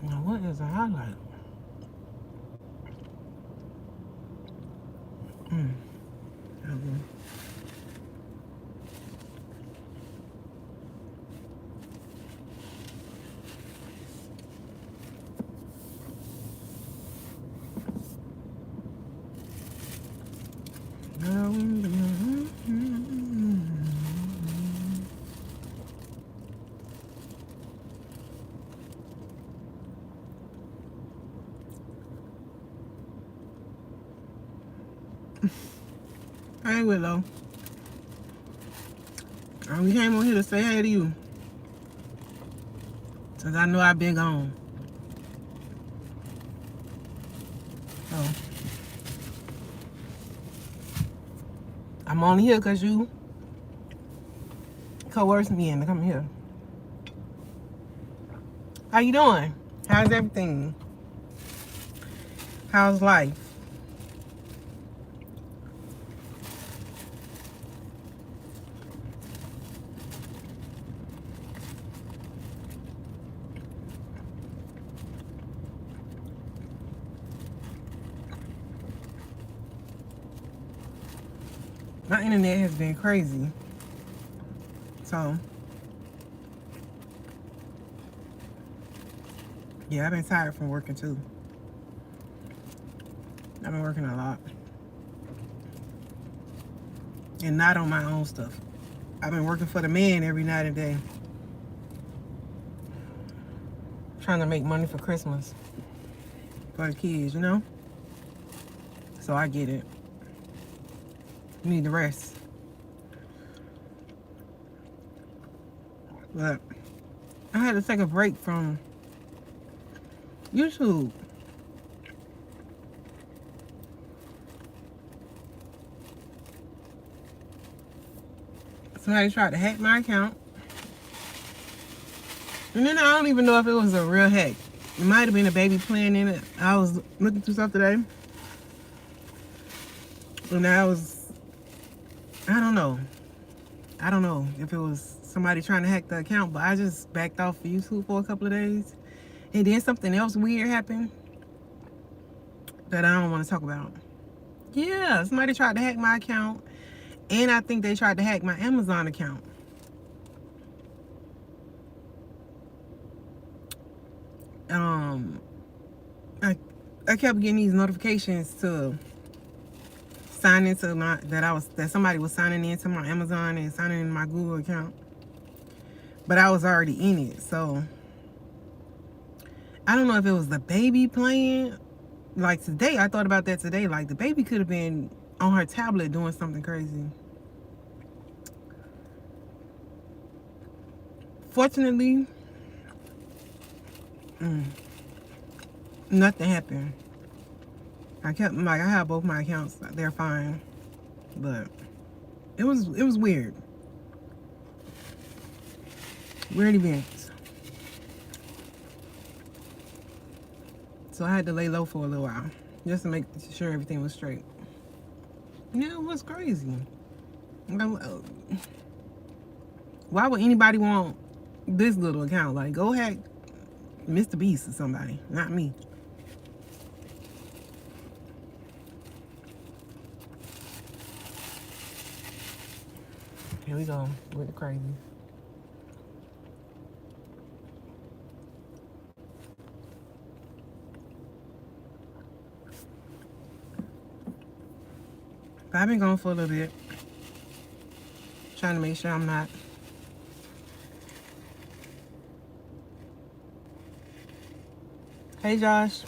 Now, what is a highlight? Mm. Okay. Hey, Willow. We came on here to say hey to you. Since I know I've been gone. So, I'm only here because you coerced me into coming here. How you doing? How's everything? How's life? My internet has been crazy. So, yeah, I've been tired from working too. I've been working a lot. And not on my own stuff. I've been working for the man every night and day. Trying to make money for Christmas. For the kids, you know? So I get it. You need to rest. But I had to take a break from YouTube. Somebody tried to hack my account. And then I don't even know if it was a real hack. It might have been a baby playing in it. I was looking through stuff today. And I don't know. I don't know if it was somebody trying to hack the account, but I just backed off of YouTube for a couple of days. And then something else weird happened that I don't want to talk about. Yeah, somebody tried to hack my account. And I think they tried to hack my Amazon account. I kept getting these notifications to sign into that somebody was signing into my Amazon and signing in my Google account. But I was already in it, so I don't know if it was the baby playing. Like today, I thought about that today. Like the baby could have been on her tablet doing something crazy. Fortunately, nothing happened. I have both my accounts. They're fine. But it was weird. Weird events. So I had to lay low for a little while. Just to make sure everything was straight. Yeah, it was crazy. Why would anybody want this little account? Like, go hack Mr. Beast or somebody, not me. Here we go with the crazy. But I've been gone for a little bit. Trying to make sure I'm not. Hey, Josh.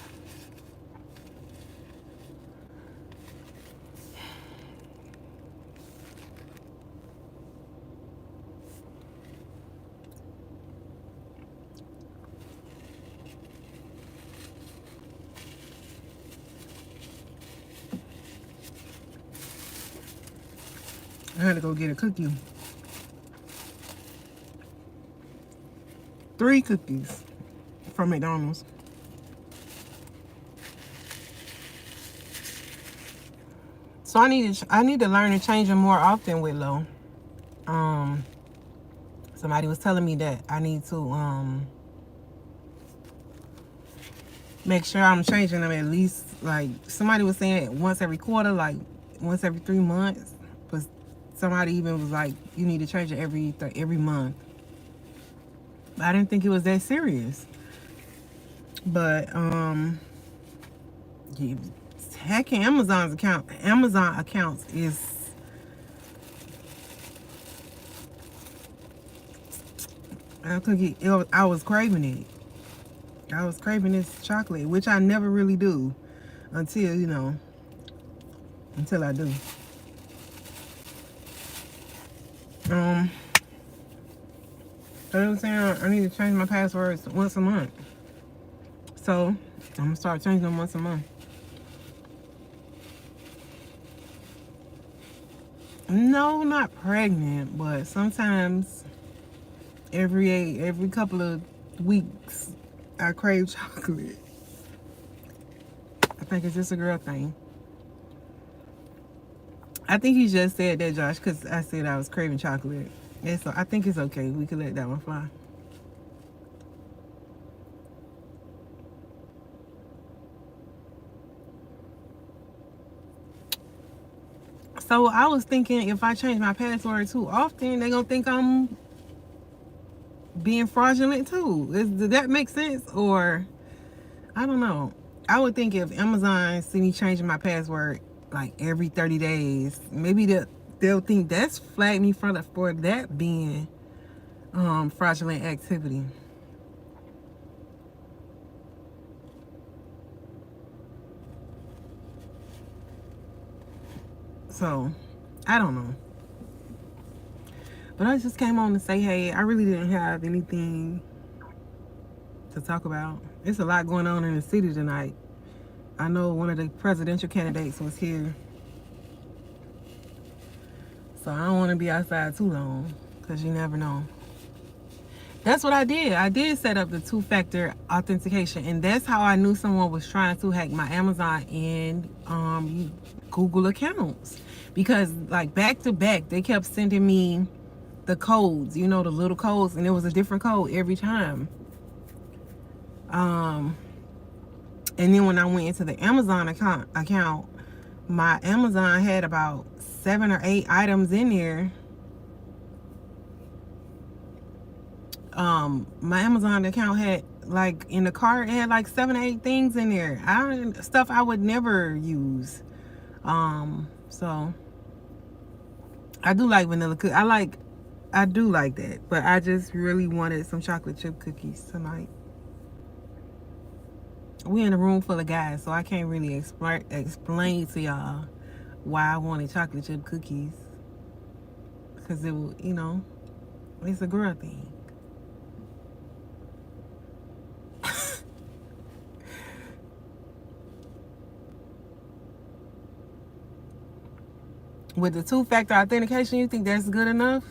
I had to go get a cookie. 3 cookies from McDonald's. So I need to learn to change them more often with Lo. Somebody was telling me that I need to make sure I'm changing them at least, like somebody was saying once every quarter, like once every 3 months. But somebody even was like, you need to change it every month. I didn't think it was that serious. But yeah, hacking Amazon accounts is, I was craving it. I was craving this chocolate, which I never really do until, until I do. Um, so I'm saying I need to change my passwords once a month. So I'm gonna start changing them once a month. No, not pregnant, but sometimes every couple of weeks I crave chocolate. I think it's just a girl thing. I think he just said that, Josh, because I said I was craving chocolate. And so I think it's okay. We could let that one fly. So I was thinking if I change my password too often, they're going to think I'm being fraudulent too. Does that make sense? Or I don't know. I would think if Amazon see me changing my password like every 30 days, maybe they'll think that's flagged me for that being fraudulent activity. So I don't know. But I just came on to say, hey, I really didn't have anything to talk about. There's a lot going on in the city tonight. I know one of the presidential candidates was here. So I don't want to be outside too long because you never know. That's what I did. I did set up the two-factor authentication, and that's how I knew someone was trying to hack my Amazon and Google accounts. Because like back to back, they kept sending me the codes, the little codes, and it was a different code every time. And then when I went into the Amazon account, my Amazon had about 7 or 8 items in there. My Amazon account had, like, in the cart, it had like 7 or 8 things in there. Stuff I would never use. So I do like vanilla cookies. I do like that, but I just really wanted some chocolate chip cookies tonight. We in a room full of guys, so I can't really explain to y'all why I wanted chocolate chip cookies. Because it will, it's a girl thing. With the two-factor authentication, you think that's good enough?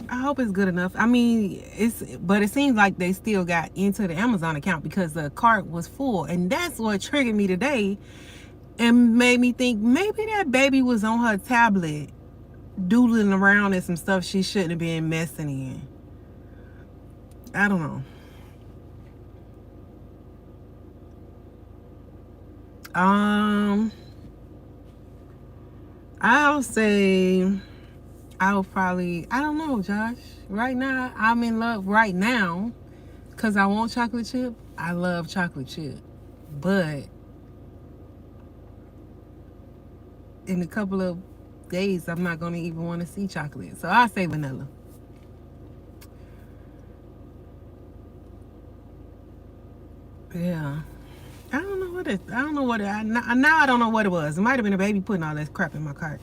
I hope it's good enough. I mean, but it seems like they still got into the Amazon account because the cart was full, and that's what triggered me today and made me think maybe that baby was on her tablet doodling around in some stuff she shouldn't have been messing in. I don't know. I'll say I'll probably, I don't know, Josh. Right now, I'm in love right now because I want chocolate chip. I love chocolate chip. But in a couple of days, I'm not going to even want to see chocolate. So I'll say vanilla. Yeah. I don't know what now I don't know what it was. It might have been a baby putting all that crap in my cart.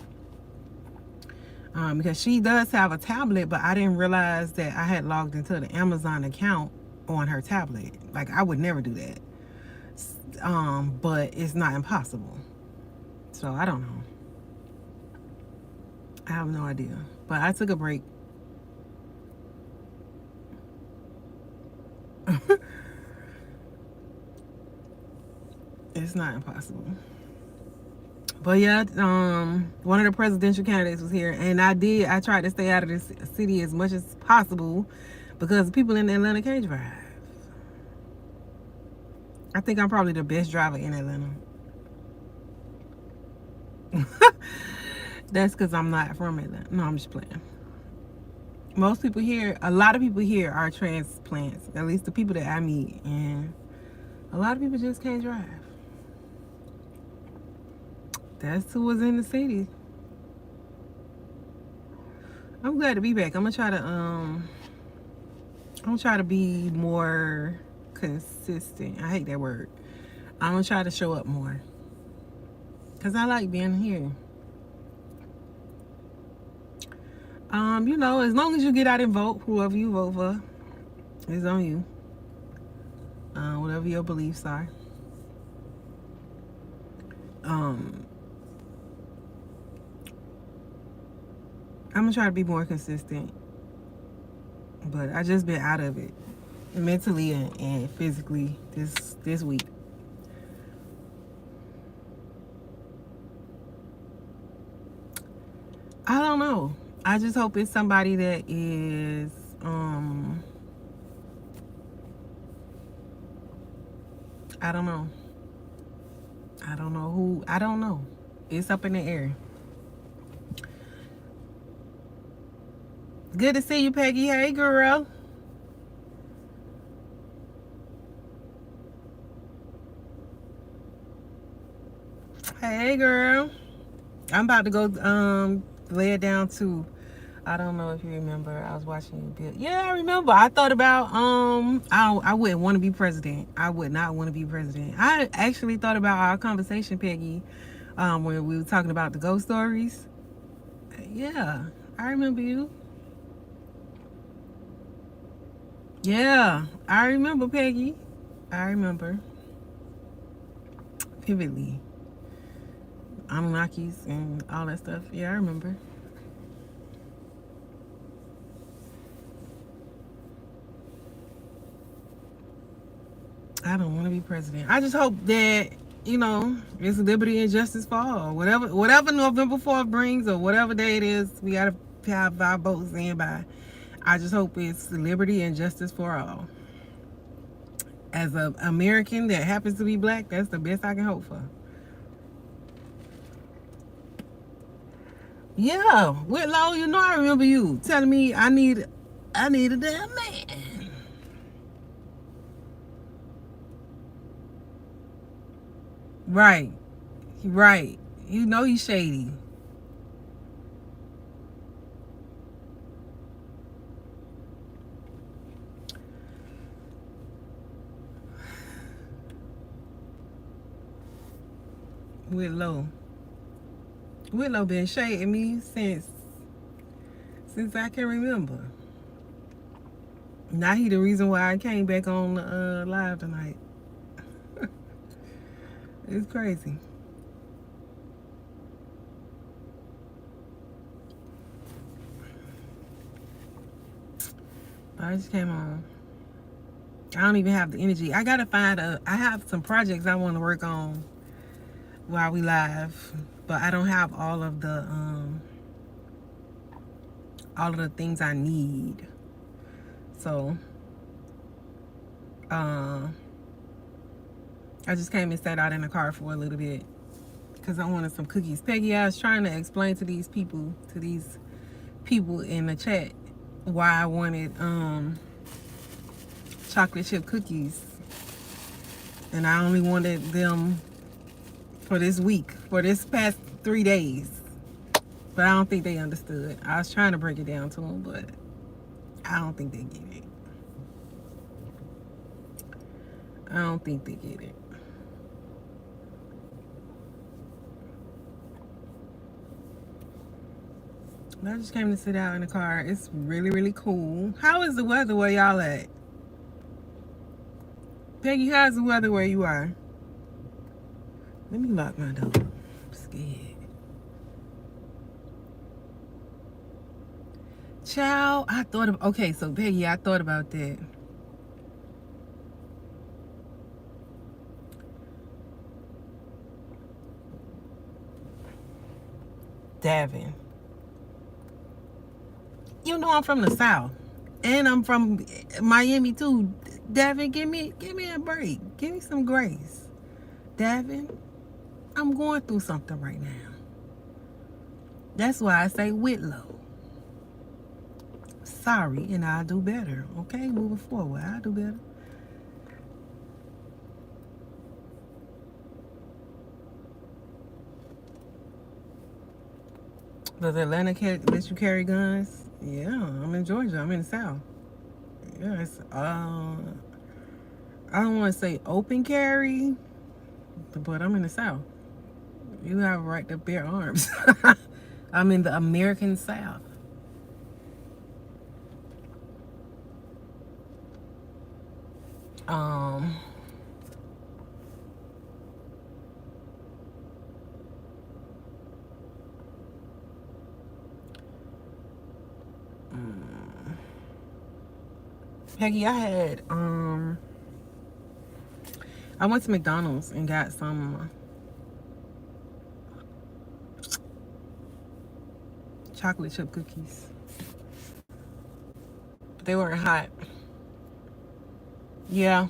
Because she does have a tablet, but I didn't realize that I had logged into the Amazon account on her tablet. Like, I would never do that. But it's not impossible. So I don't know. I have no idea. But I took a break. It's not impossible. But yeah, one of the presidential candidates was here, and I tried to stay out of this city as much as possible because people in Atlanta can't drive. I think I'm probably the best driver in Atlanta. That's because I'm not from Atlanta. No, I'm just playing. Most people here, a lot of people here are transplants. At least the people that I meet, and a lot of people just can't drive. That's who was in the city. I'm glad to be back. I'm gonna try to be more consistent. I hate that word. I'm gonna try to show up more because I like being here. As long as you get out and vote, whoever you vote for, it's on you. Whatever your beliefs are. I'm gonna try to be more consistent, but I just been out of it mentally and physically this week. I don't know. I just hope it's somebody that is I don't know. I don't know who. I don't know. It's up in the air. Good to see you, Peggy. Hey, girl. Hey, girl. I'm about to go lay it down too. I don't know if you remember. I was watching you build. Yeah, I remember. I thought about I wouldn't want to be president. I would not want to be president. I actually thought about our conversation, Peggy, when we were talking about the ghost stories. Yeah, I remember you. Yeah, I remember, Peggy. I remember vividly. Anunnakis and all that stuff. Yeah, I remember. I don't want to be president. I just hope that it's liberty and justice for all. Whatever November 4th brings, or whatever day it is, we gotta have our votes in by. I just hope it's liberty and justice for all. As an American that happens to be black, that's the best I can hope for. Yeah, Whitlow, I remember you telling me I need a damn man. Right. Right. He's shady. Whitlow. Whitlow been shading me since I can remember. Now he the reason why I came back on live tonight. It's crazy. I just came on. I don't even have the energy. I gotta I have some projects I want to work on while we live, but I don't have all of the things I need. So I just came and sat out in the car for a little bit because I wanted some cookies. Peggy, I was trying to explain to these people in the chat why I wanted chocolate chip cookies, and I only wanted them for this week, for this past 3 days. But I don't think they understood. I was trying to break it down to them, but I don't think they get it. I don't think they get it. I just came to sit out in the car. It's really, really cool. How is the weather where y'all at? Peggy, how's the weather where you are? Let me lock my door. I'm scared. Child, okay, so Peggy, I thought about that. Davin, you know I'm from the South, and I'm from Miami too. Davin, give me a break. Give me some grace. Davin, I'm going through something right now. That's why I say Whitlow. Sorry, and I'll do better. Okay, moving forward, I'll do better. Does Atlanta let you carry guns? Yeah, I'm in Georgia. I'm in the South. Yeah, I don't want to say open carry, but I'm in the South. You have a right to bear arms. I'm in the American South. Um, Peggy, I went to McDonald's and got some chocolate chip cookies. But they weren't hot. Yeah.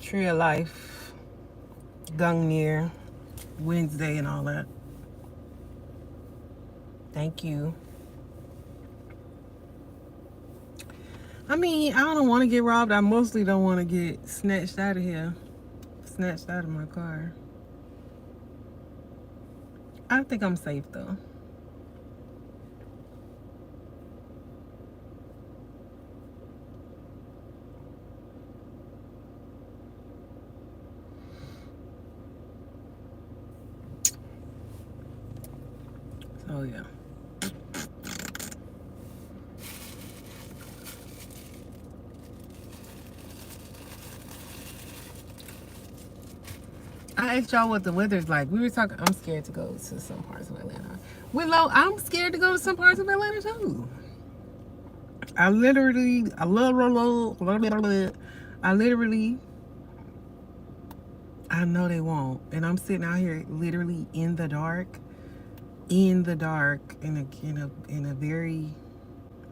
Tree of Life, Gungnir, Wednesday, and all that. Thank you. I mean, I don't want to get robbed. I mostly don't want to get snatched out of here. Snatched out of my car. I think I'm safe though. So yeah. I asked y'all what the weather's like. We were talking. I'm scared to go to some parts of Atlanta. Willow, I'm scared to go to some parts of Atlanta too. I literally, I know they won't, and I'm sitting out here literally in the dark, in a very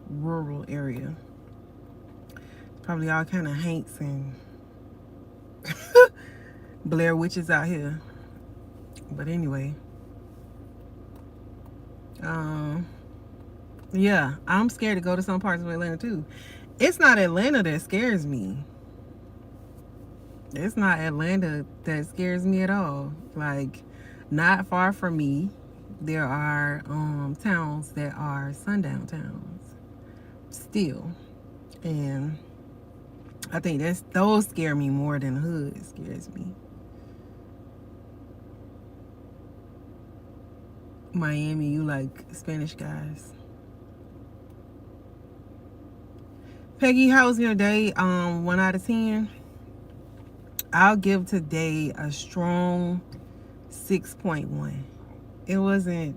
rural area. Probably all kind of haints and Blair witches out here. But anyway, yeah, I'm scared to go to some parts of Atlanta too. It's not Atlanta that scares me. It's not Atlanta that scares me at all. Like, not far from me, there are towns that are sundown towns still, and I think those scare me more than the hood scares me. Miami, you like Spanish guys. Peggy, how was your day? 1 out of 10. I'll give today a strong 6.1. It wasn't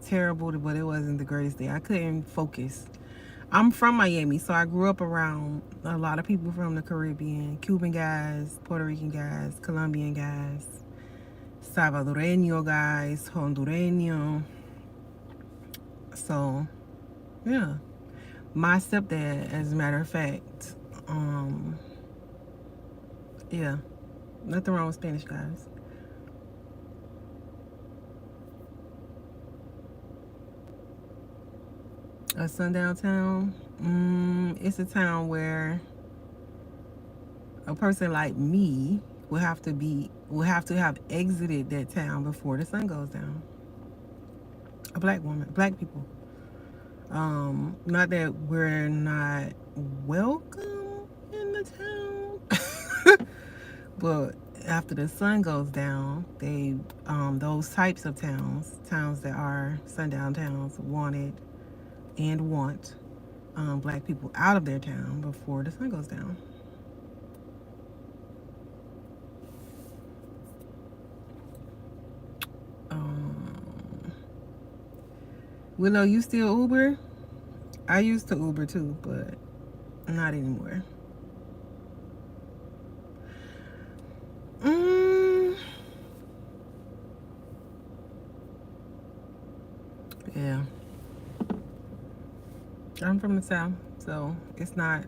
terrible, but it wasn't the greatest day. I couldn't focus. I'm from Miami, so I grew up around a lot of people from the Caribbean, Cuban guys, Puerto Rican guys, Colombian guys, Salvadoreño guys, Hondureño. So, yeah. My stepdad, as a matter of fact, yeah, nothing wrong with Spanish guys. A sundown town, it's a town where a person like me will have to have exited that town before the sun goes down. A black woman, black people. Not that we're not welcome in the town, but after the sun goes down, those types of towns that are sundown towns, want black people out of their town before the sun goes down. Um, Willow, you still Uber? I used to Uber too, but not anymore. Yeah. I'm from the South, so it's not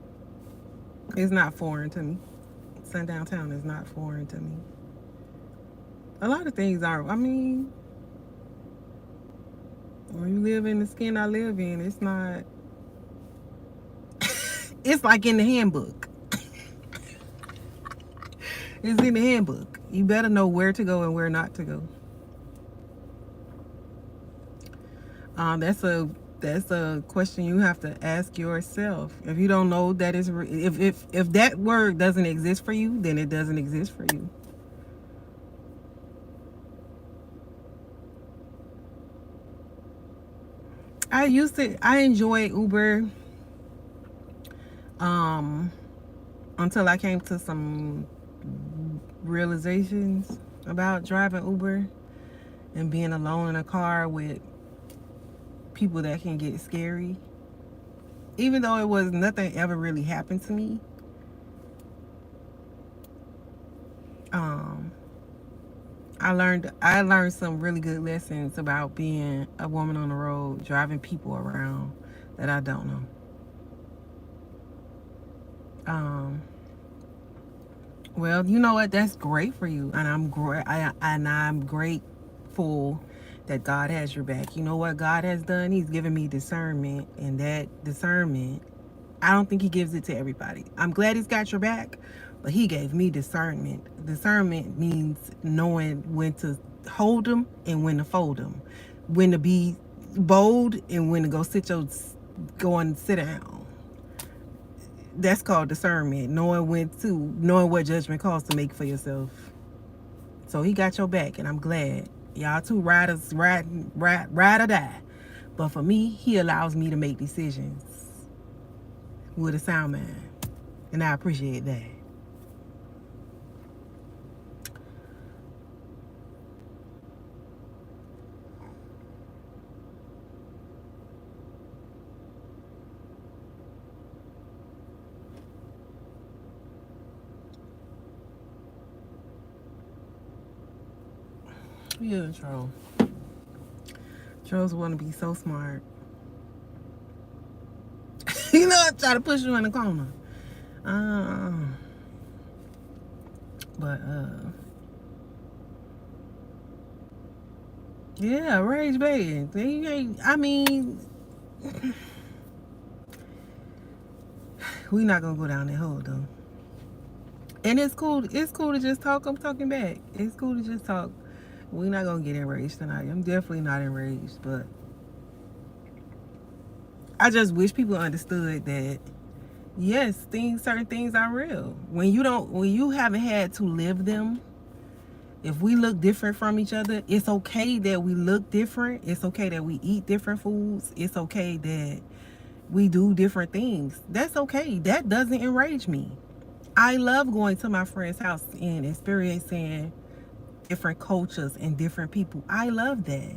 foreign to me. Sundown Town is not foreign to me. A lot of things are. I mean, when you live in the skin I live in, it's not. It's like in the handbook. It's in the handbook. You better know where to go and where not to go. That's a question you have to ask yourself. If you don't know that is if that word doesn't exist for you, then it doesn't exist for you. I enjoyed Uber um until I came to some realizations about driving Uber and being alone in a car with people that can get scary. Even though it was nothing ever really happened to me, um, I learned some really good lessons about being a woman on the road, driving people around that I don't know. Um, well, you know what? That's great for you, and I'm grateful that God has your back. You know what God has done? He's given me discernment, and that discernment, I don't think He gives it to everybody. I'm glad He's got your back, but He gave me discernment. Discernment means knowing when to hold them and when to fold them, when to be bold and when to go and sit down. That's called discernment. Knowing what judgment calls to make for yourself. So He got your back, and I'm glad. Y'all two riders ride or die. But for me, He allows me to make decisions with a sound mind, and I appreciate that. Yeah, troll. Trolls want to be so smart. You know, try to push you in the corner. Uh, but yeah, rage bait. I mean, we not gonna go down that hole though. And it's cool. It's cool to just talk. I'm talking back. It's cool to just talk. We're not gonna get enraged tonight. I'm definitely not enraged, but I just wish people understood that yes, certain things are real. When you haven't had to live them, if we look different from each other, it's okay that we look different. It's okay that we eat different foods. It's okay that we do different things. That's okay. That doesn't enrage me. I love going to my friend's house and experiencing different cultures and different people. I love that.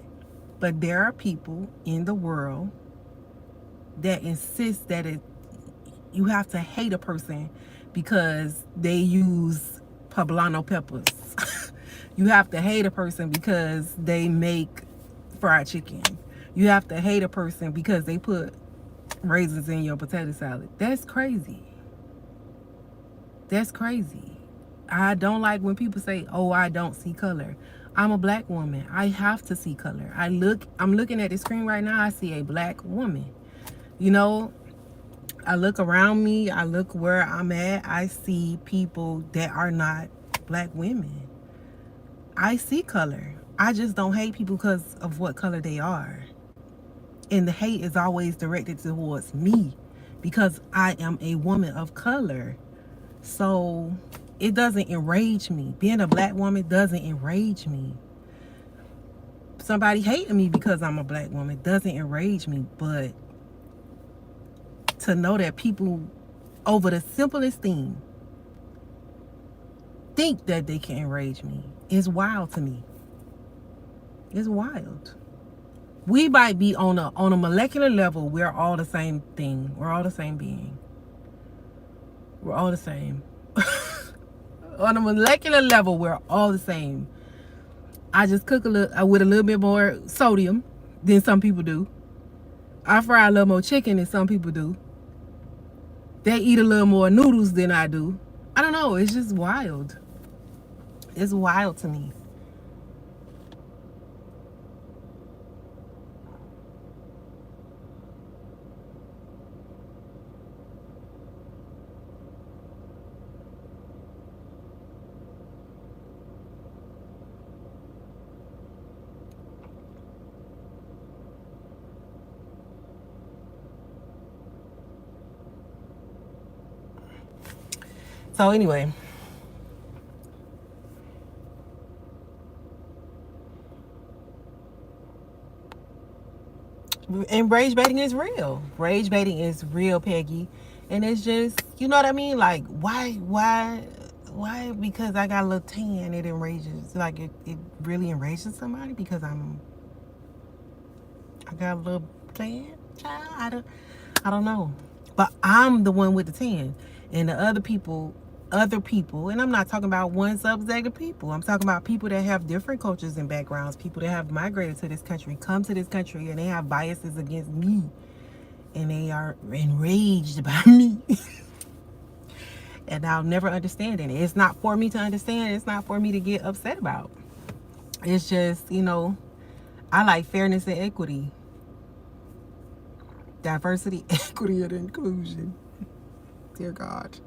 But there are people in the world that insist that you have to hate a person because they use poblano peppers. You have to hate a person because they make fried chicken. You have to hate a person because they put raisins in your potato salad. That's crazy. That's crazy. I don't like when people say, "Oh, I don't see color." I'm a black woman. I have to see color. I'm looking at the screen right now. I see a black woman. You know, I look around me. I look where I'm at. I see people that are not black women. I see color. I just don't hate people because of what color they are. And the hate is always directed towards me because I am a woman of color. So it doesn't enrage me. Being a black woman doesn't enrage me. Somebody hating me because I'm a black woman doesn't enrage me. But to know that people, over the simplest thing, think that they can enrage me is wild to me. It's wild. We might be on a molecular level, we're all the same thing. We're all the same being. We're all the same. On a molecular level, we're all the same. I just cook with a little bit more sodium, than some people do. I fry a little more chicken than some people do. They eat a little more noodles than I do. I don't know. It's just wild. It's wild to me. So anyway, and rage baiting is real. Rage baiting is real, Peggy. And it's just, you know what I mean? Like, why? Because I got a little tan, it enrages. Like, it really enrages somebody because I got a little tan, child. I don't know. But I'm the one with the tan. And the other people, and I'm not talking about one subset of people. I'm talking about people that have different cultures and backgrounds, people that have migrated to this country, come to this country, and they have biases against me. And they are enraged by me. And I'll never understand it. It's not for me to understand. It's not for me to get upset about. It's just, I like fairness and equity. Diversity, equity, and inclusion. Dear God.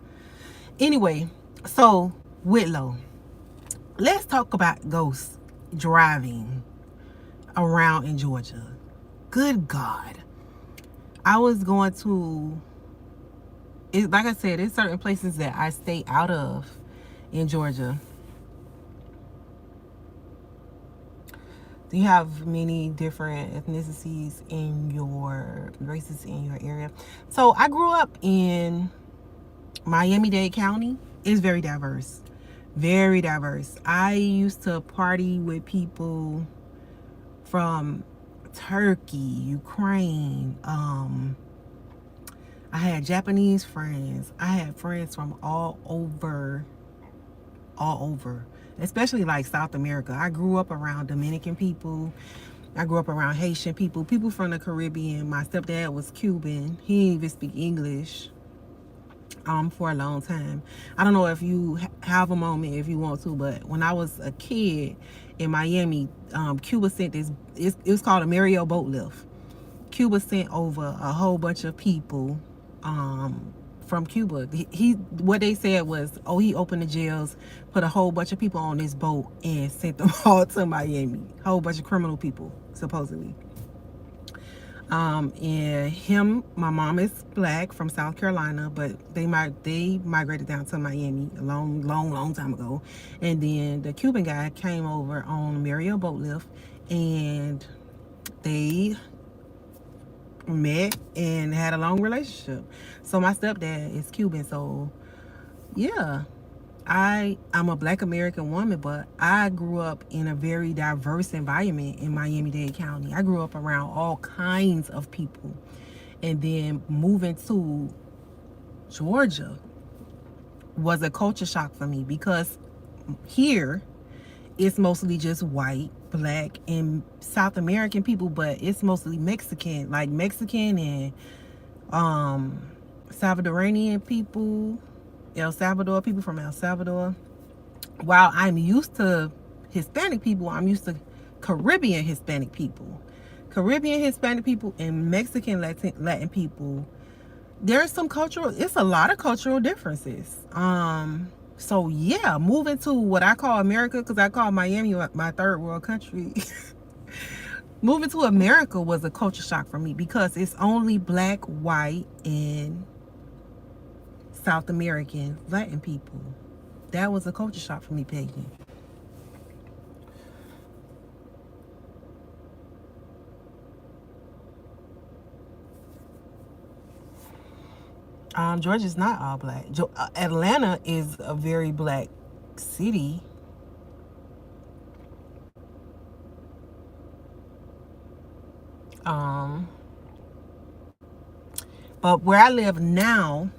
Anyway, so Whitlow, let's talk about ghosts driving around in Georgia. Good God. I was going to, like I said, there's certain places that I stay out of in Georgia. Do you have many different ethnicities in your races in your area? So I grew up in Miami-Dade County. It's very diverse. Very diverse. I used to party with people from Turkey, Ukraine. I had Japanese friends. I had friends from all over, especially like South America. I grew up around Dominican people. I grew up around Haitian people, people from the Caribbean. My stepdad was Cuban. He didn't even speak English for a long time. I don't know if you have a moment if you want to, but when I was a kid in Miami, Cuba sent this, it was called a Mario boat lift. Cuba sent over a whole bunch of people from Cuba. What they said was, he opened the jails, put a whole bunch of people on this boat and sent them all to Miami. Whole bunch of criminal people, supposedly. And my mom is black from South Carolina, but they migrated down to Miami a long time ago. And then the Cuban guy came over on Mario boat lift, and they met and had a long relationship. So my stepdad is Cuban. So yeah, I'm a black American woman, but I grew up in a very diverse environment in Miami-Dade County. I grew up around all kinds of people. And then moving to Georgia was a culture shock for me, because here it's mostly just white, black, and South American people, but it's mostly Mexican, like Mexican and Salvadorian people, people from El Salvador. While I'm used to Hispanic people, I'm used to Caribbean Hispanic people. Caribbean Hispanic people and Mexican Latin people, there's a lot of cultural differences. So yeah, moving to what I call America, because I call Miami my third world country. Moving to America was a culture shock for me, because it's only black, white, and South American Latin people. That was a culture shock for me, Peggy. Georgia's not all black. Atlanta is a very black city. But where I live now,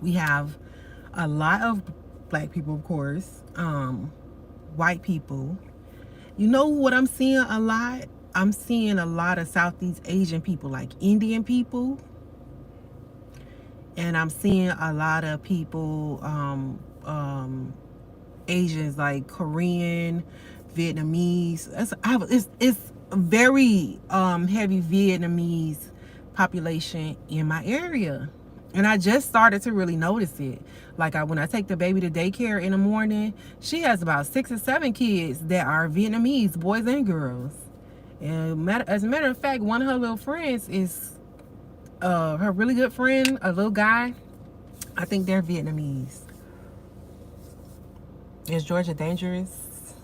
we have a lot of black people, of course, white people, You know what I'm seeing a lot? I'm seeing a lot of Southeast Asian people, like Indian people, and I'm seeing a lot of people, Asians like Korean, Vietnamese. It's a very heavy Vietnamese population in my area, and I just started to really notice it. Like when I take the baby to daycare in the morning, she has about 6 or 7 kids that are Vietnamese, boys and girls. And as a matter of fact, one of her little friends is her really good friend, a little guy. I think they're Vietnamese. Is Georgia dangerous?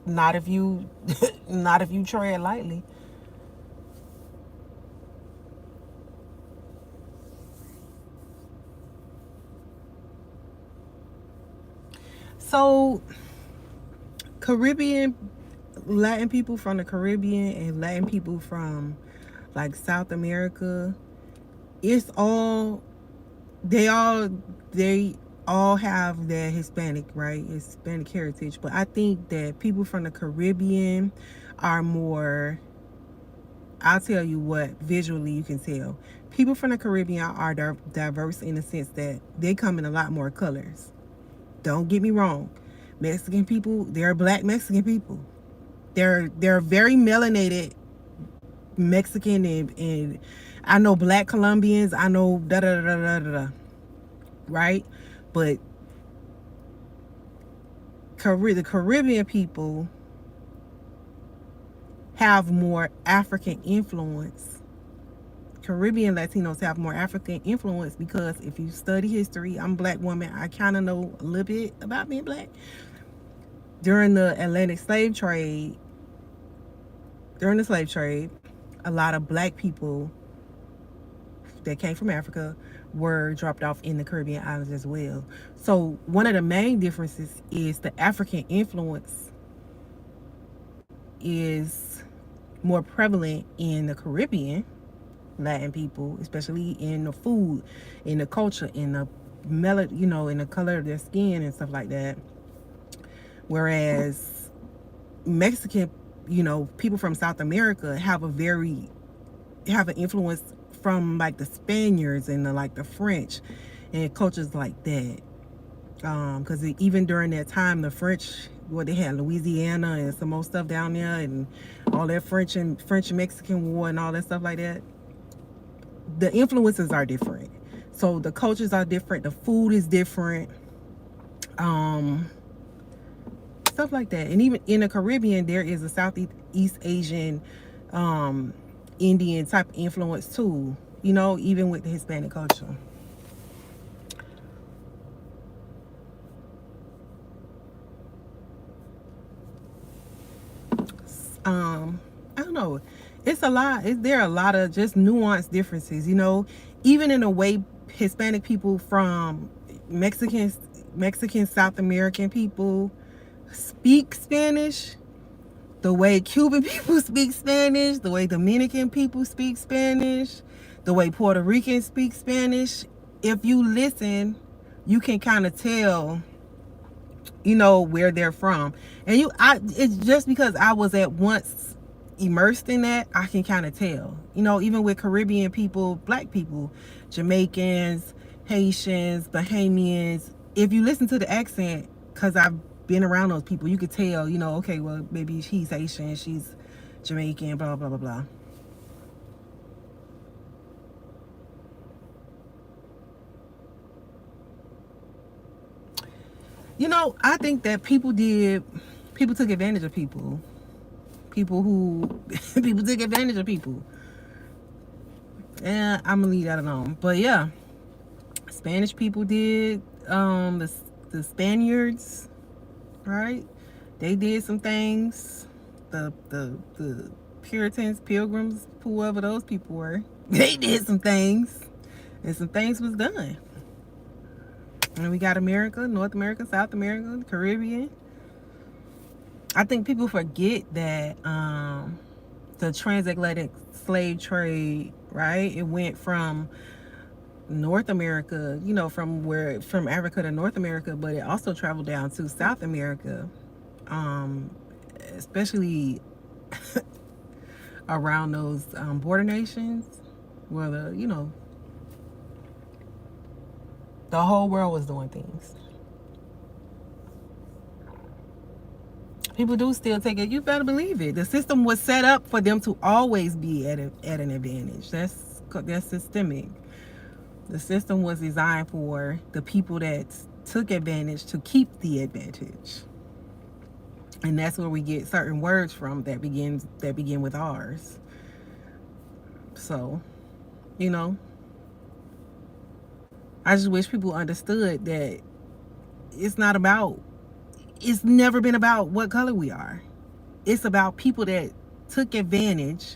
Not if you, not if you tread lightly. So, Caribbean, Latin people from the Caribbean and Latin people from like South America, it's all they all have their Hispanic, right? Hispanic heritage. But I think that people from the Caribbean are more, I'll tell you what, visually you can tell. People from the Caribbean are diverse in the sense that they come in a lot more colors. Don't get me wrong. Mexican people, they're black Mexican people. They're very melanated Mexican, and I know black Colombians, I know da da da da da da, right? But the Caribbean people have more African influence. Caribbean Latinos have more African influence because if you study history, I'm a black woman, I kind of know a little bit about being black. During the Atlantic slave trade, a lot of black people that came from Africa were dropped off in the Caribbean islands as well. So one of the main differences is the African influence is more prevalent in the Caribbean Latin people, especially in the food, in the culture, in the in the color of their skin and stuff like that. Whereas Mexican, people from South America have an influence from like the Spaniards and the French and cultures like that. Because even during that time, the French, they had Louisiana and some more stuff down there, and all that French and Mexican War and all that stuff like that. The influences are different, so the cultures are different. The food is different, stuff like that. And even in the Caribbean, there is a Southeast Asian, Indian type of influence too. Even with the Hispanic culture. I don't know. It's a lot. There are a lot of just nuanced differences. Even in the way Hispanic people from Mexican South American people speak Spanish, the way Cuban people speak Spanish, the way Dominican people speak Spanish, the way Puerto Ricans speak Spanish. If you listen, you can kind of tell where they're from. And it's just because I was at once immersed in that, I can kind of tell. Even with Caribbean people, black people, Jamaicans, Haitians, Bahamians, if you listen to the accent, because I've been around those people, you could tell, okay, well, maybe he's Haitian, she's Jamaican, blah blah blah blah. I think that people took advantage of people. People took advantage of people. And I'm gonna leave that alone. But yeah, Spanish people did. The Spaniards, right? They did some things. The Puritans, Pilgrims, whoever those people were, they did some things, and some things was done. And we got America, North America, South America, Caribbean. I think people forget that the transatlantic slave trade, right? It went from North America, from Africa to North America, but it also traveled down to South America. especially around those border nations where the whole world was doing things. People do still take it. You better believe it. The system was set up for them to always be at an advantage. That's systemic. The system was designed for the people that took advantage to keep the advantage. And that's where we get certain words from that begin with ours. So, I just wish people understood that it's never been about what color we are. It's about people that took advantage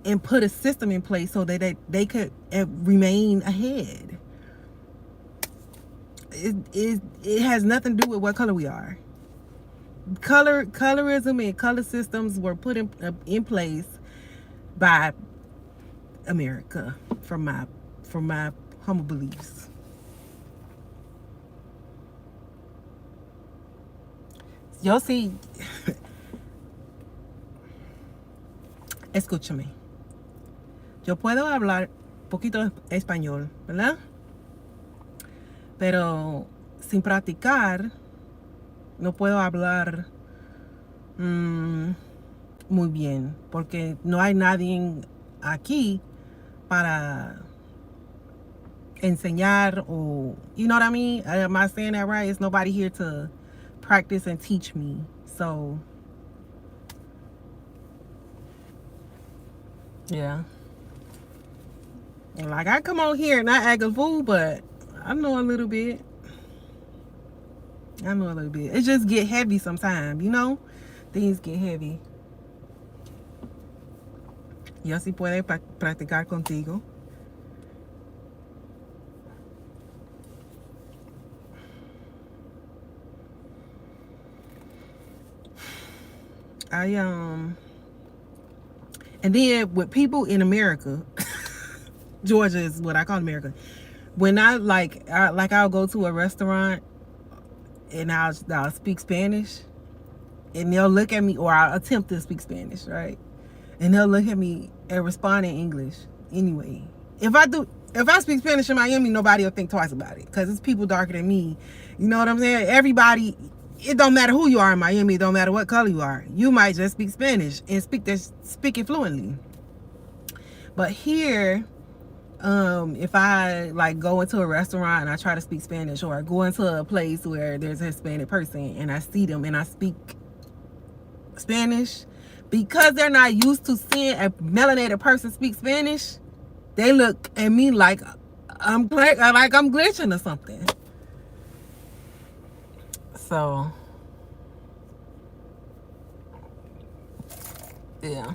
and put a system in place so that they could remain ahead. It has nothing to do with what color we are. Colorism and color systems were put in place by America, from my humble beliefs. Yo sí, escúchame. Yo puedo hablar poquito español, ¿verdad? Pero sin practicar no puedo hablar muy bien, porque no hay nadie aquí para enseñar, or you know what I mean? Am I saying that right? There's nobody here to practice and teach me. So yeah, like I come on here and I act a fool, but I know a little bit. It just get heavy sometimes, things get heavy. Yo sí puede practicar contigo. And then with people in America, Georgia is what I call America. When I'll go to a restaurant and I'll speak Spanish, and they'll look at me, or I'll attempt to speak Spanish, right? And they'll look at me and respond in English anyway. If I speak Spanish in Miami, nobody will think twice about it, because it's people darker than me. You know what I'm saying? Everybody, it don't matter who you are in Miami, it don't matter what color you are. You might just speak Spanish and speak it fluently. But here, if I go into a restaurant and I try to speak Spanish, or I go into a place where there's a Hispanic person and I see them and I speak Spanish, because they're not used to seeing a melanated person speak Spanish, they look at me like I'm glitching or something. So yeah.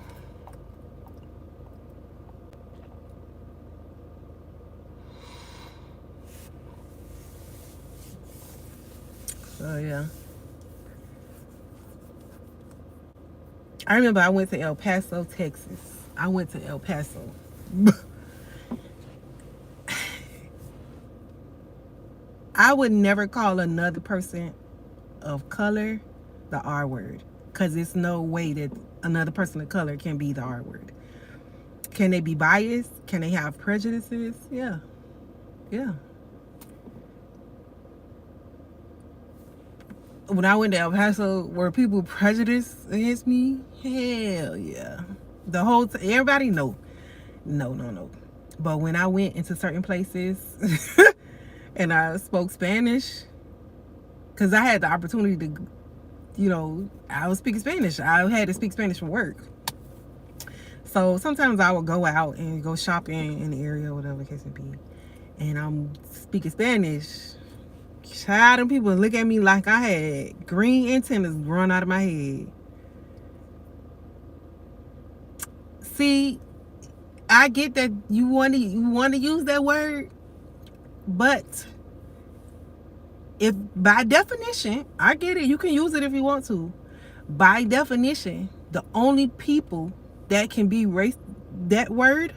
So yeah. I remember I went to El Paso, Texas. I would never call another person of color the R word, because there's no way that another person of color can be the R word. Can they be biased? Can they have prejudices? Yeah. When I went to El Paso, were people prejudiced against me? Hell yeah. Everybody no. But when I went into certain places and I spoke Spanish, because I had the opportunity to, I was speaking Spanish. I had to speak Spanish for work. So sometimes I would go out and go shopping in the area, whatever the case may be, and I'm speaking Spanish. Child, them people look at me like I had green antennas growing out of my head. See, I get that you want to use that word, but if by definition, I get it, you can use it if you want to. By definition, the only people that can be that word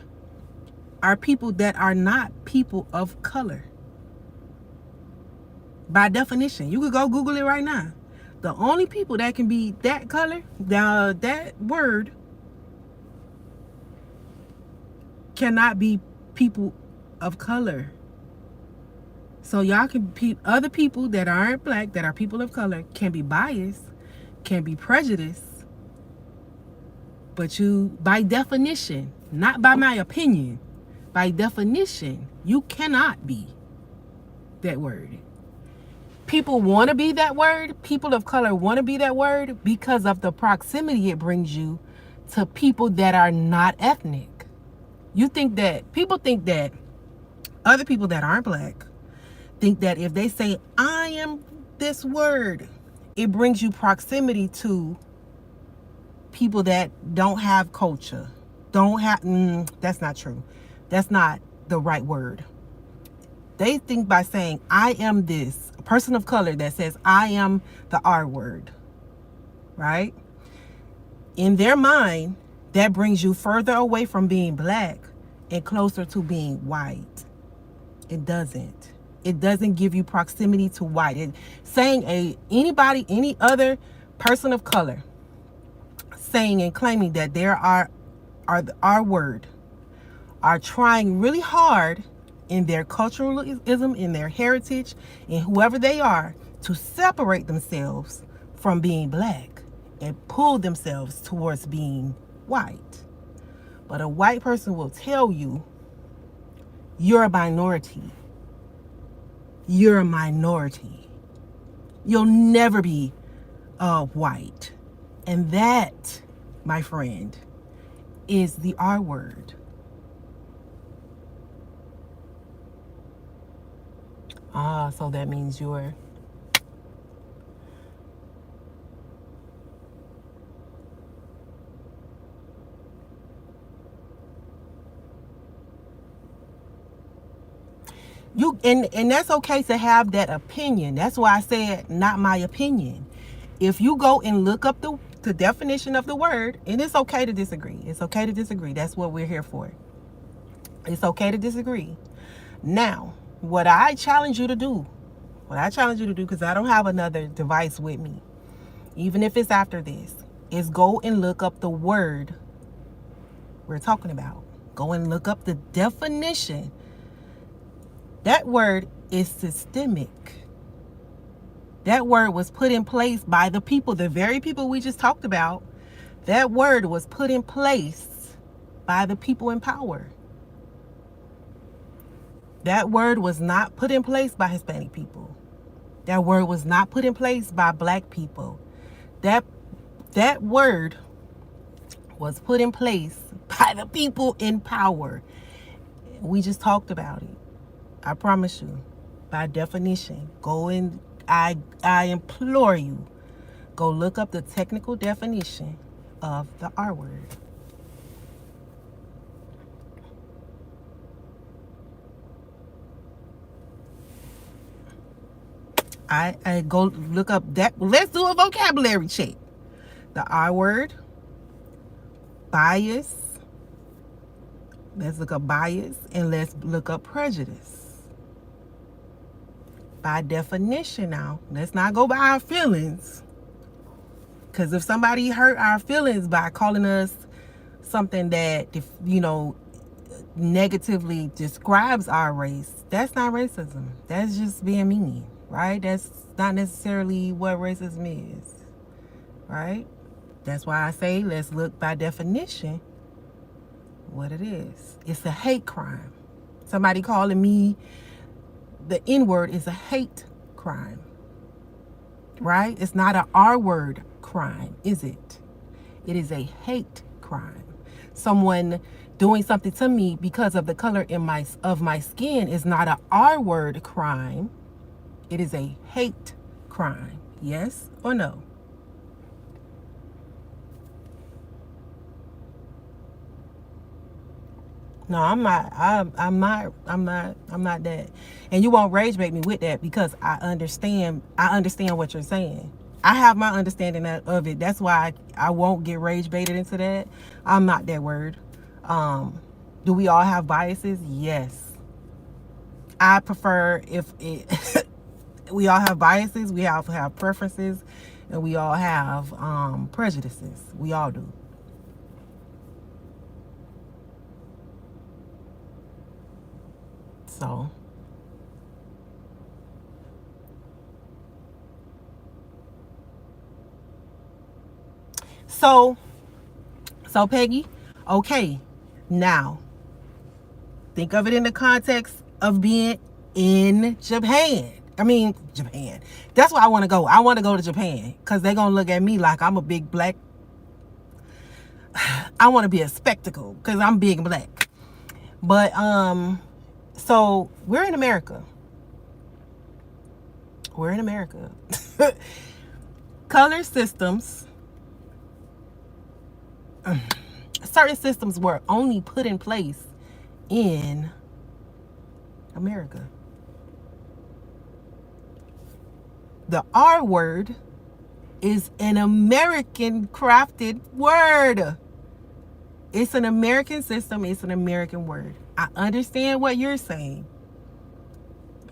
are people that are not people of color. By definition, you could go Google it right now. The only people that can be that color, that word cannot be people of color. So y'all can, other people that aren't black, that are people of color, can be biased, can be prejudiced, but you, by definition, not by my opinion, by definition, you cannot be that word. People want to be that word. People of color want to be that word because of the proximity it brings you to people that are not ethnic. You think that, people think that other people that aren't black think that if they say, I am this word, it brings you proximity to people that don't have culture. Don't have, that's not true. That's not the right word. They think by saying, I am this, a person of color that says, I am the R word, right? In their mind, that brings you further away from being black and closer to being white. It doesn't. It doesn't give you proximity to white. Saying anybody, any other person of color, saying and claiming that there are our word, are trying really hard in their culturalism, in their heritage, in whoever they are, to separate themselves from being black and pull themselves towards being white. But a white person will tell you, you're a minority. You're a minority. You'll never be white. And that, my friend, is the R word. So that means you're... And that's okay to have that opinion. That's why I said not my opinion. If you go and look up the definition of the word, and it's okay to disagree. It's okay to disagree. That's what we're here for. It's okay to disagree. Now, what I challenge you to do, because I don't have another device with me, even if it's after this, is go and look up the word we're talking about. Go and look up the definition. That word is systemic. That word was put in place by the people, the very people we just talked about. That word was put in place by the people in power. That word was not put in place by Hispanic people. That word was not put in place by black people. That word was put in place by the people in power. We just talked about it. I promise you, by definition, go and I implore you, go look up the technical definition of the R word. I go look up that. Let's do a vocabulary check. The R word, bias. Let's look up bias and let's look up prejudice. By definition now, let's not go by our feelings. Because if somebody hurt our feelings by calling us something that, negatively describes our race, that's not racism. That's just being mean, right? That's not necessarily what racism is, right? That's why I say let's look by definition what it is. It's a hate crime. Somebody calling me the N-word is a hate crime, right? It's not an R-word crime, is it? It is a hate crime. Someone doing something to me because of the color of my skin is not an R-word crime. It is a hate crime. Yes or no? No, I'm not that. And you won't rage bait me with that because I understand what you're saying. I have my understanding of it. That's why I won't get rage baited into that. I'm not that word. Do we all have biases? Yes. I prefer if it we all have biases, we all have preferences, and we all have prejudices. We all do. So so so Peggy, okay, now think of it in the context of being in Japan. I mean, Japan. That's where I want to go. I want to go to Japan because they're going to look at me like I'm a big black. I want to be a spectacle because I'm big and black. But, so we're in America. We're in America. Color systems, certain systems were only put in place in America. The R word is an American crafted word. It's an American system. It's an American word. I understand what you're saying.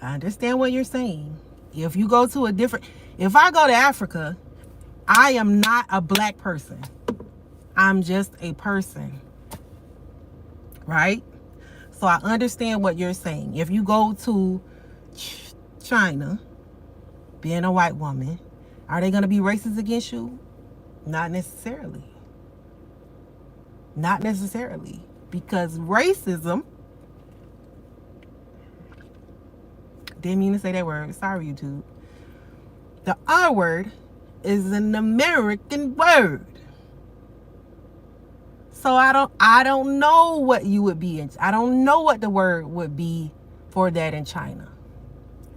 I understand what you're saying. If you go to a different, if I go to Africa, I am not a black person. I'm just a person. Right? So I understand what you're saying. If you go to China, being a white woman, are they going to be racist against you? Not necessarily. Not necessarily. Because racism, didn't mean to say that word. Sorry, YouTube. The R word is an American word. So I don't know what you would be in. I don't know what the word would be for that in China.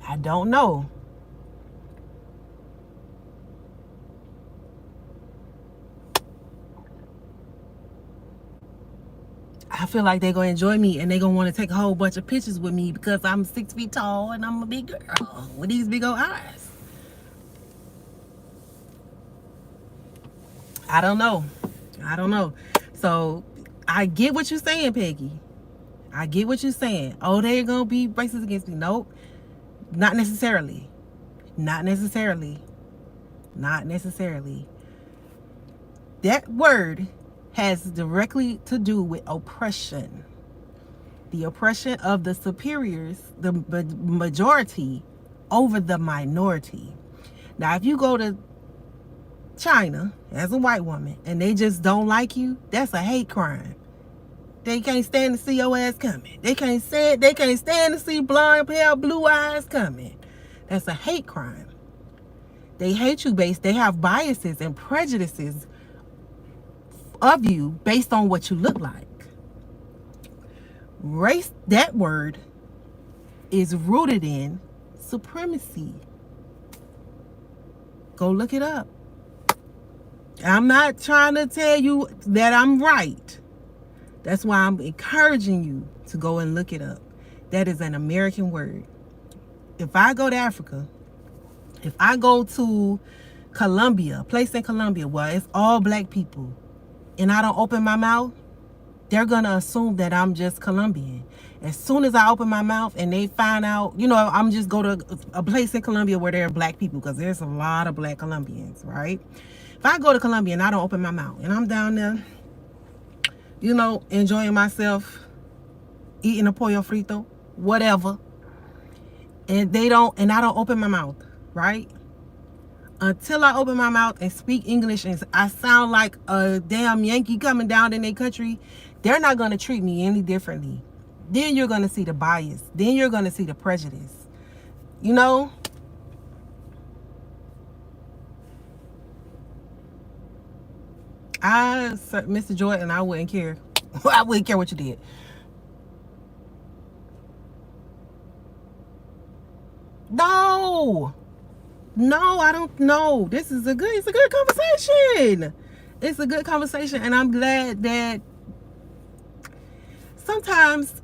I don't know. I feel like they're going to enjoy me and they're going to want to take a whole bunch of pictures with me because I'm 6 feet tall and I'm a big girl with these big old eyes. I don't know. I don't know. So I get what you're saying, Peggy. I get what you're saying. Oh, they're going to be racist against me. Nope. Not necessarily. Not necessarily. Not necessarily. That word has directly to do with oppression. The oppression of the superiors, the majority, over the minority. Now, if you go to China as a white woman and they just don't like you, that's a hate crime. They can't stand to see your ass coming. They can't stand to see blonde hair, blue eyes coming. That's a hate crime. They hate you they have biases and prejudices of you based on what you look like. Race, that word is rooted in supremacy. Go look it up. I'm not trying to tell you that I'm right. That's why I'm encouraging you to go and look it up. That is an American word. If I go to Africa, if I go to Colombia, a place in Colombia where it's all black people, and I don't open my mouth, they're going to assume that I'm just Colombian. As soon as I open my mouth and they find out, I'm just go to a place in Colombia where there are black people, because there's a lot of black Colombians, right? If I go to Colombia and I don't open my mouth and I'm down there, enjoying myself, eating a pollo frito, whatever, and I don't open my mouth, right? Until I open my mouth and speak English and I sound like a damn Yankee coming down in their country, they're not going to treat me any differently. Then you're going to see the bias. Then you're going to see the prejudice. Mr. Jordan, I wouldn't care. I wouldn't care what you did. No, I don't know. It's a good conversation. It's a good conversation, and I'm glad that sometimes,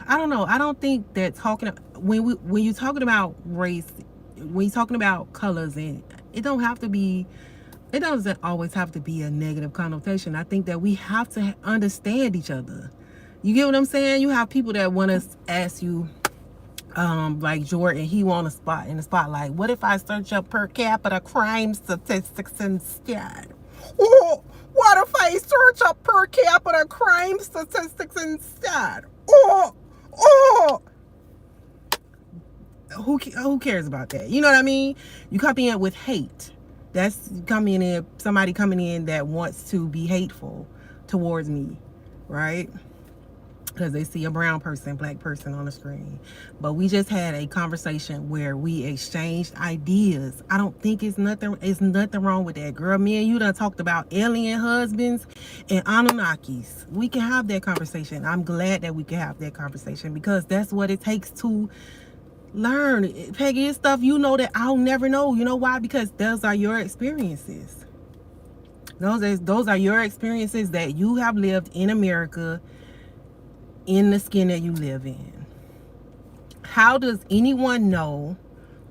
I don't know. I don't think that when you're talking about race, when you're talking about colors, and it doesn't always have to be a negative connotation. I think that we have to understand each other. You get what I'm saying? You have people that want to ask you like Jordan, he want a spot in the spotlight. What if I search up per capita crime statistics instead? Oh, what if I search up per capita crime statistics instead? Oh, oh. Who cares about that? You know what I mean? You come in with hate. That's coming in, somebody coming in that wants to be hateful towards me, right? Because they see a brown person, black person on the screen. But we just had a conversation where we exchanged ideas. I don't think it's nothing wrong with that. Girl, me and you done talked about alien husbands and Anunnakis. We can have that conversation. I'm glad that we can have that conversation because that's what it takes to learn. Peggy, it's stuff you know that I'll never know. You know why? Because those are your experiences. Those are your experiences that you have lived in America, in the skin that you live in. How does anyone know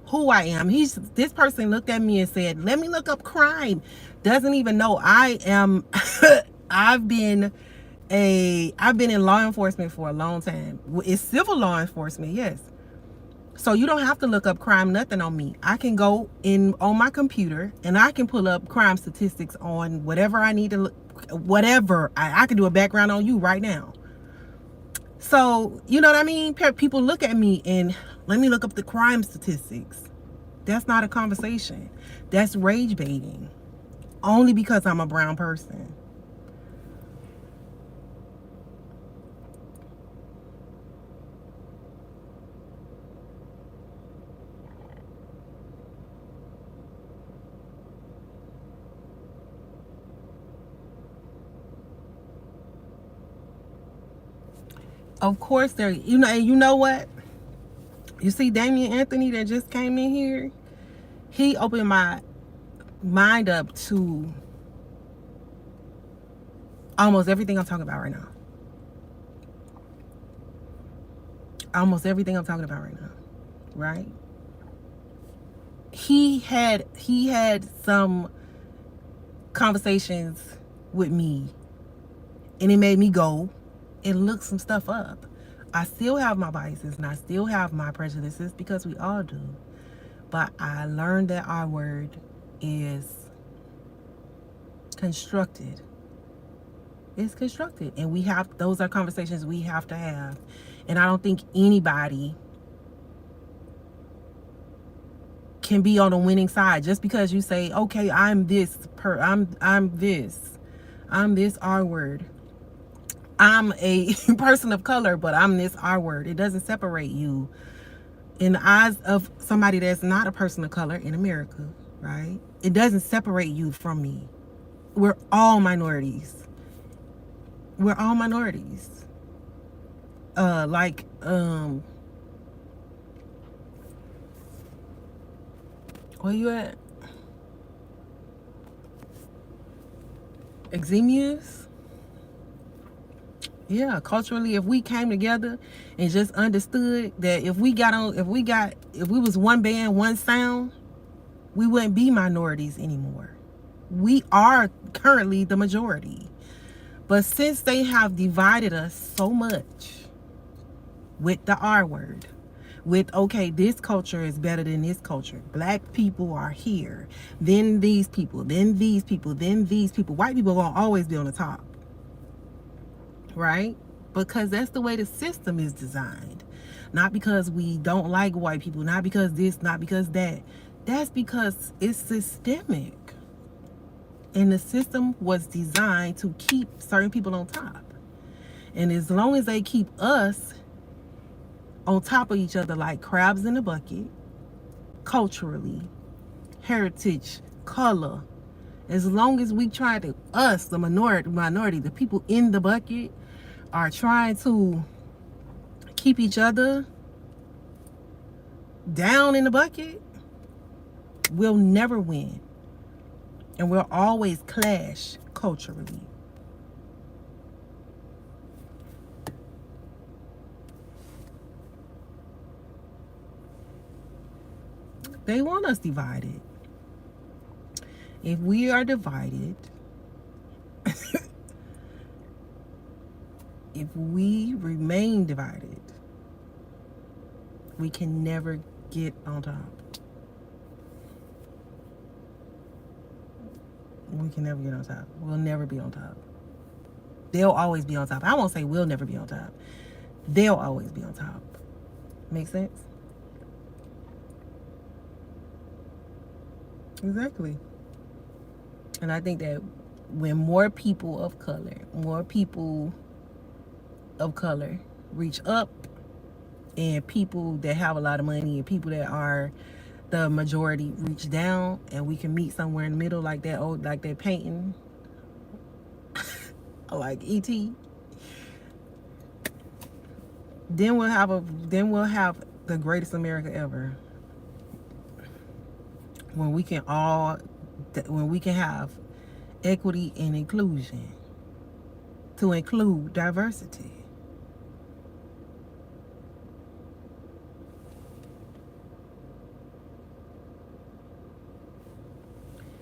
who I am? This person looked at me and said, let me look up crime. Doesn't even know I am. I've been in law enforcement for a long time. It's civil law enforcement, yes. So you don't have to look up crime, nothing on me. I can go in on my computer and I can pull up crime statistics on whatever I need to look, whatever. I can do a background on you right now. So, you know what I mean? People look at me and let me look up the crime statistics. That's not a conversation. That's rage baiting. Only because I'm a brown person. Of course, you know what? You see Damian Anthony that just came in here? He opened my mind up to almost everything I'm talking about right now. Almost everything I'm talking about right now, right? He had some conversations with me, and it made me go and look some stuff up. I still have my biases and I still have my prejudices because we all do. But I learned that our word is constructed. It's constructed. And those are conversations we have to have. And I don't think anybody can be on the winning side just because you say, okay, I'm this R word. I'm a person of color, but I'm this R word. It doesn't separate you in the eyes of somebody that's not a person of color in America, right? It doesn't separate you from me. We're all minorities. We're all minorities. Where you at? Exemius? Yeah, culturally, if we came together and just understood that if we was one band, one sound, we wouldn't be minorities anymore. We are currently the majority. But since they have divided us so much with the R word, with, okay, this culture is better than this culture. Black people are here. Then these people, then these people, then these people. White people are going to always be on the top. Right? Because that's the way the system is designed. Not because we don't like white people, not because this, not because that. That's because it's systemic. And the system was designed to keep certain people on top. And as long as they keep us on top of each other like crabs in a bucket, culturally, heritage, color, as long as we try to, us, the minority, the people in the bucket, are trying to keep each other down in the bucket, we'll never win. And we'll always clash culturally. They want us divided. If we are divided, if we remain divided, We can never get on top. We can never get on top. We'll never be on top. They'll always be on top. I won't say we'll never be on top. They'll always be on top. Make sense? Exactly. And I think that when more people of color reach up, and people that have a lot of money and people that are the majority reach down, and we can meet somewhere in the middle, like that painting, like E.T., then we'll have the greatest America ever. When we can have equity and inclusion to include diversity.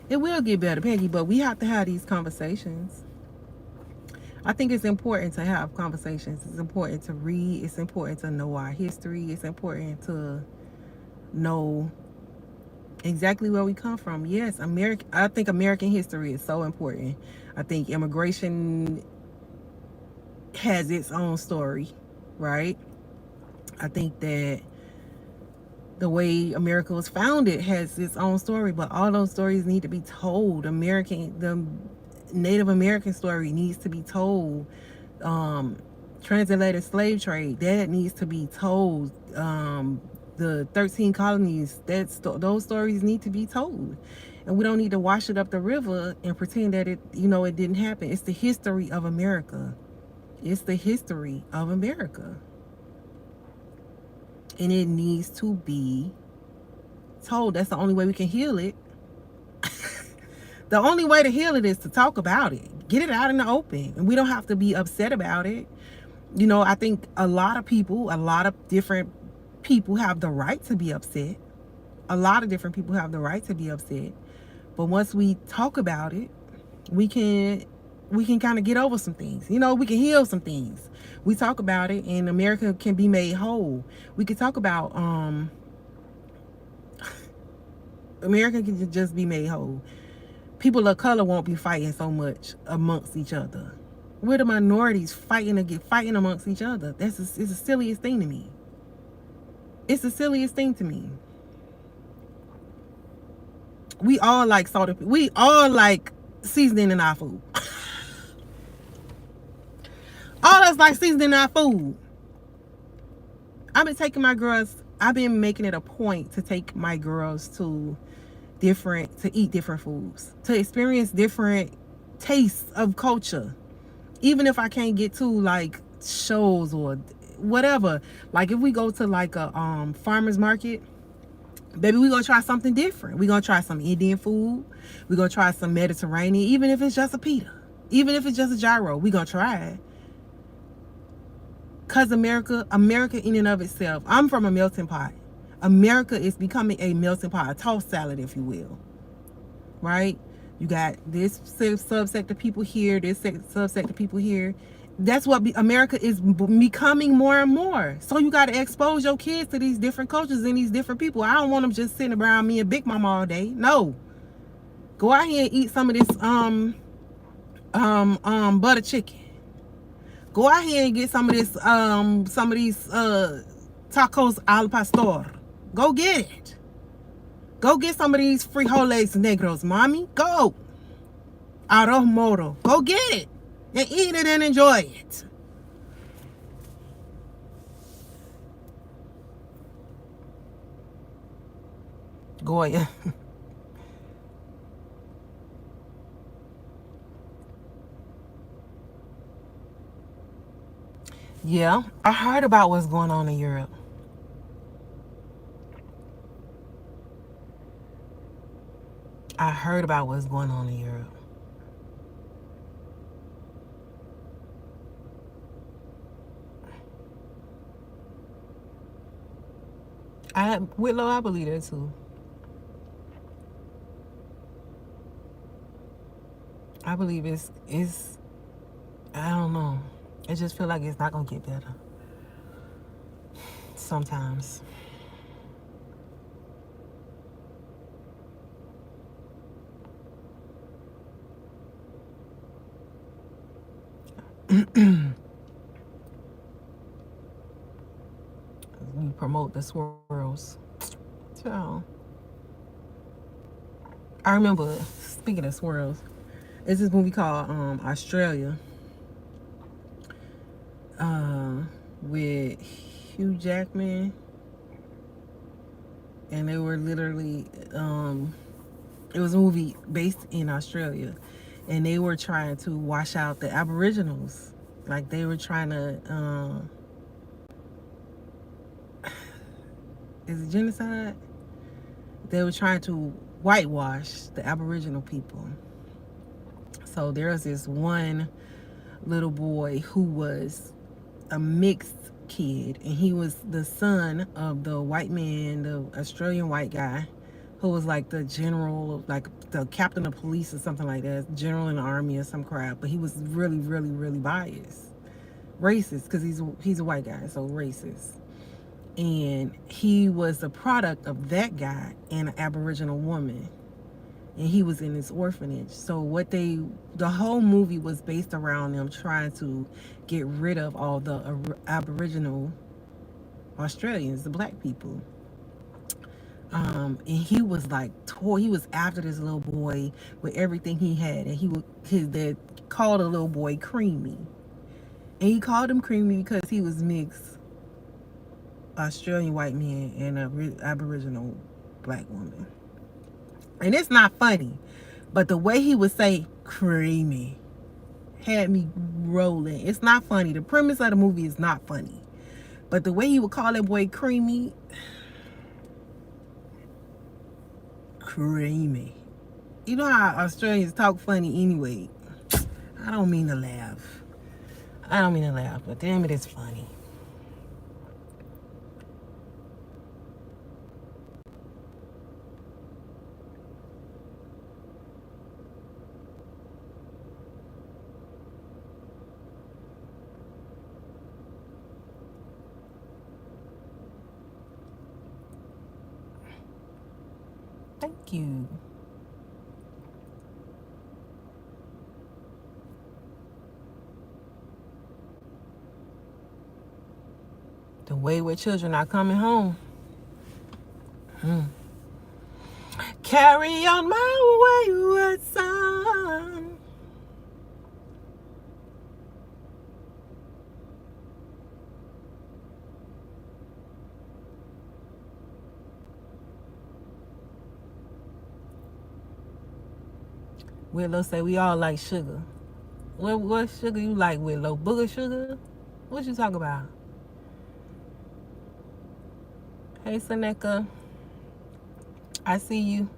It will get better, Peggy, but we have to have these conversations. I think it's important to have conversations. It's important to read. It's important to know our history. It's important to know exactly where we come from. Yes, I think American history is so important. I think immigration has its own story, right? I think that the way America was founded has its own story, but all those stories need to be told. The Native American story needs to be told. Transatlantic slave trade, that needs to be told. The 13 colonies, those stories need to be told. And we don't need to wash it up the river and pretend that it didn't happen. It's the history of America. It's the history of America. And it needs to be told. That's the only way we can heal it. The only way to heal it is to talk about it. Get it out in the open. And we don't have to be upset about it. I think a lot of different people have the right to be upset. A lot of different people have the right to be upset. But once we talk about it, we can kind of get over some things. We can heal some things. We talk about it, and America can be made whole. We could talk about America can just be made whole. People of color won't be fighting so much amongst each other. We're the minorities fighting amongst each other. It's the silliest thing to me. It's the silliest thing to me. We all like salty. We all like seasoning in our food. All us like seasoning our food. I've been making it a point to take my girls to eat different foods, to experience different tastes of culture. Even if I can't get to like shows or whatever. Like if we go to like a farmer's market, baby, we're gonna try something different. We're gonna try some Indian food. We're gonna try some Mediterranean, even if it's just a pita, even if it's just a gyro, we're gonna try it. Because America in and of itself, I'm from a melting pot. America is becoming a melting pot, a tossed salad, if you will. Right? You got this subsect of people here, this subsect of people here. That's what America is becoming more and more. So you got to expose your kids to these different cultures and these different people. I don't want them just sitting around me and Big Mama all day. No. Go out here and eat some of this butter chicken. Go out here and get some of these tacos al pastor. Go get it. Go get some of these frijoles negros, mommy. Go. Arroz moro. Go get it. And eat it and enjoy it. Goya. Yeah, I heard about what's going on in Europe. I heard about what's going on in Europe. Whitlow, I believe that too. I believe it's I don't know. I just feel like it's not gonna get better. Sometimes. We promote the swirls. So I remember, speaking of swirls, it's this movie called Australia, uh, with Hugh Jackman, and they were literally it was a movie based in Australia, and they were trying to wash out the Aboriginals. Like they were trying to, is it genocide? They were trying to whitewash the Aboriginal people. So there was this one little boy who was a mixed kid, and he was the son of the white man, the Australian white guy, who was like the general, like the captain of police or something like that, general in the army or some crap. But he was really, really, really biased, racist, because he's a white guy, so racist. And he was the product of that guy and an Aboriginal woman, and he was in this orphanage. So the whole movie was based around them trying to get rid of all the Aboriginal Australians, the black people. And he was like he was after this little boy with everything he had, and his dad called the little boy Creamy, and he called him Creamy because he was mixed Australian white man and a Aboriginal black woman. And it's not funny, but the way he would say creamy had me rolling. It's not funny. The premise of the movie is not funny, but the way he would call that boy creamy, creamy. You know how Australians talk funny anyway. I don't mean to laugh. But damn it, it's funny. Thank you. The wayward children are coming home. Carry on my wayward son. Willow say we all like sugar. What sugar you like, Willow? Booger sugar? What you talk about? Hey, Seneca. I see you.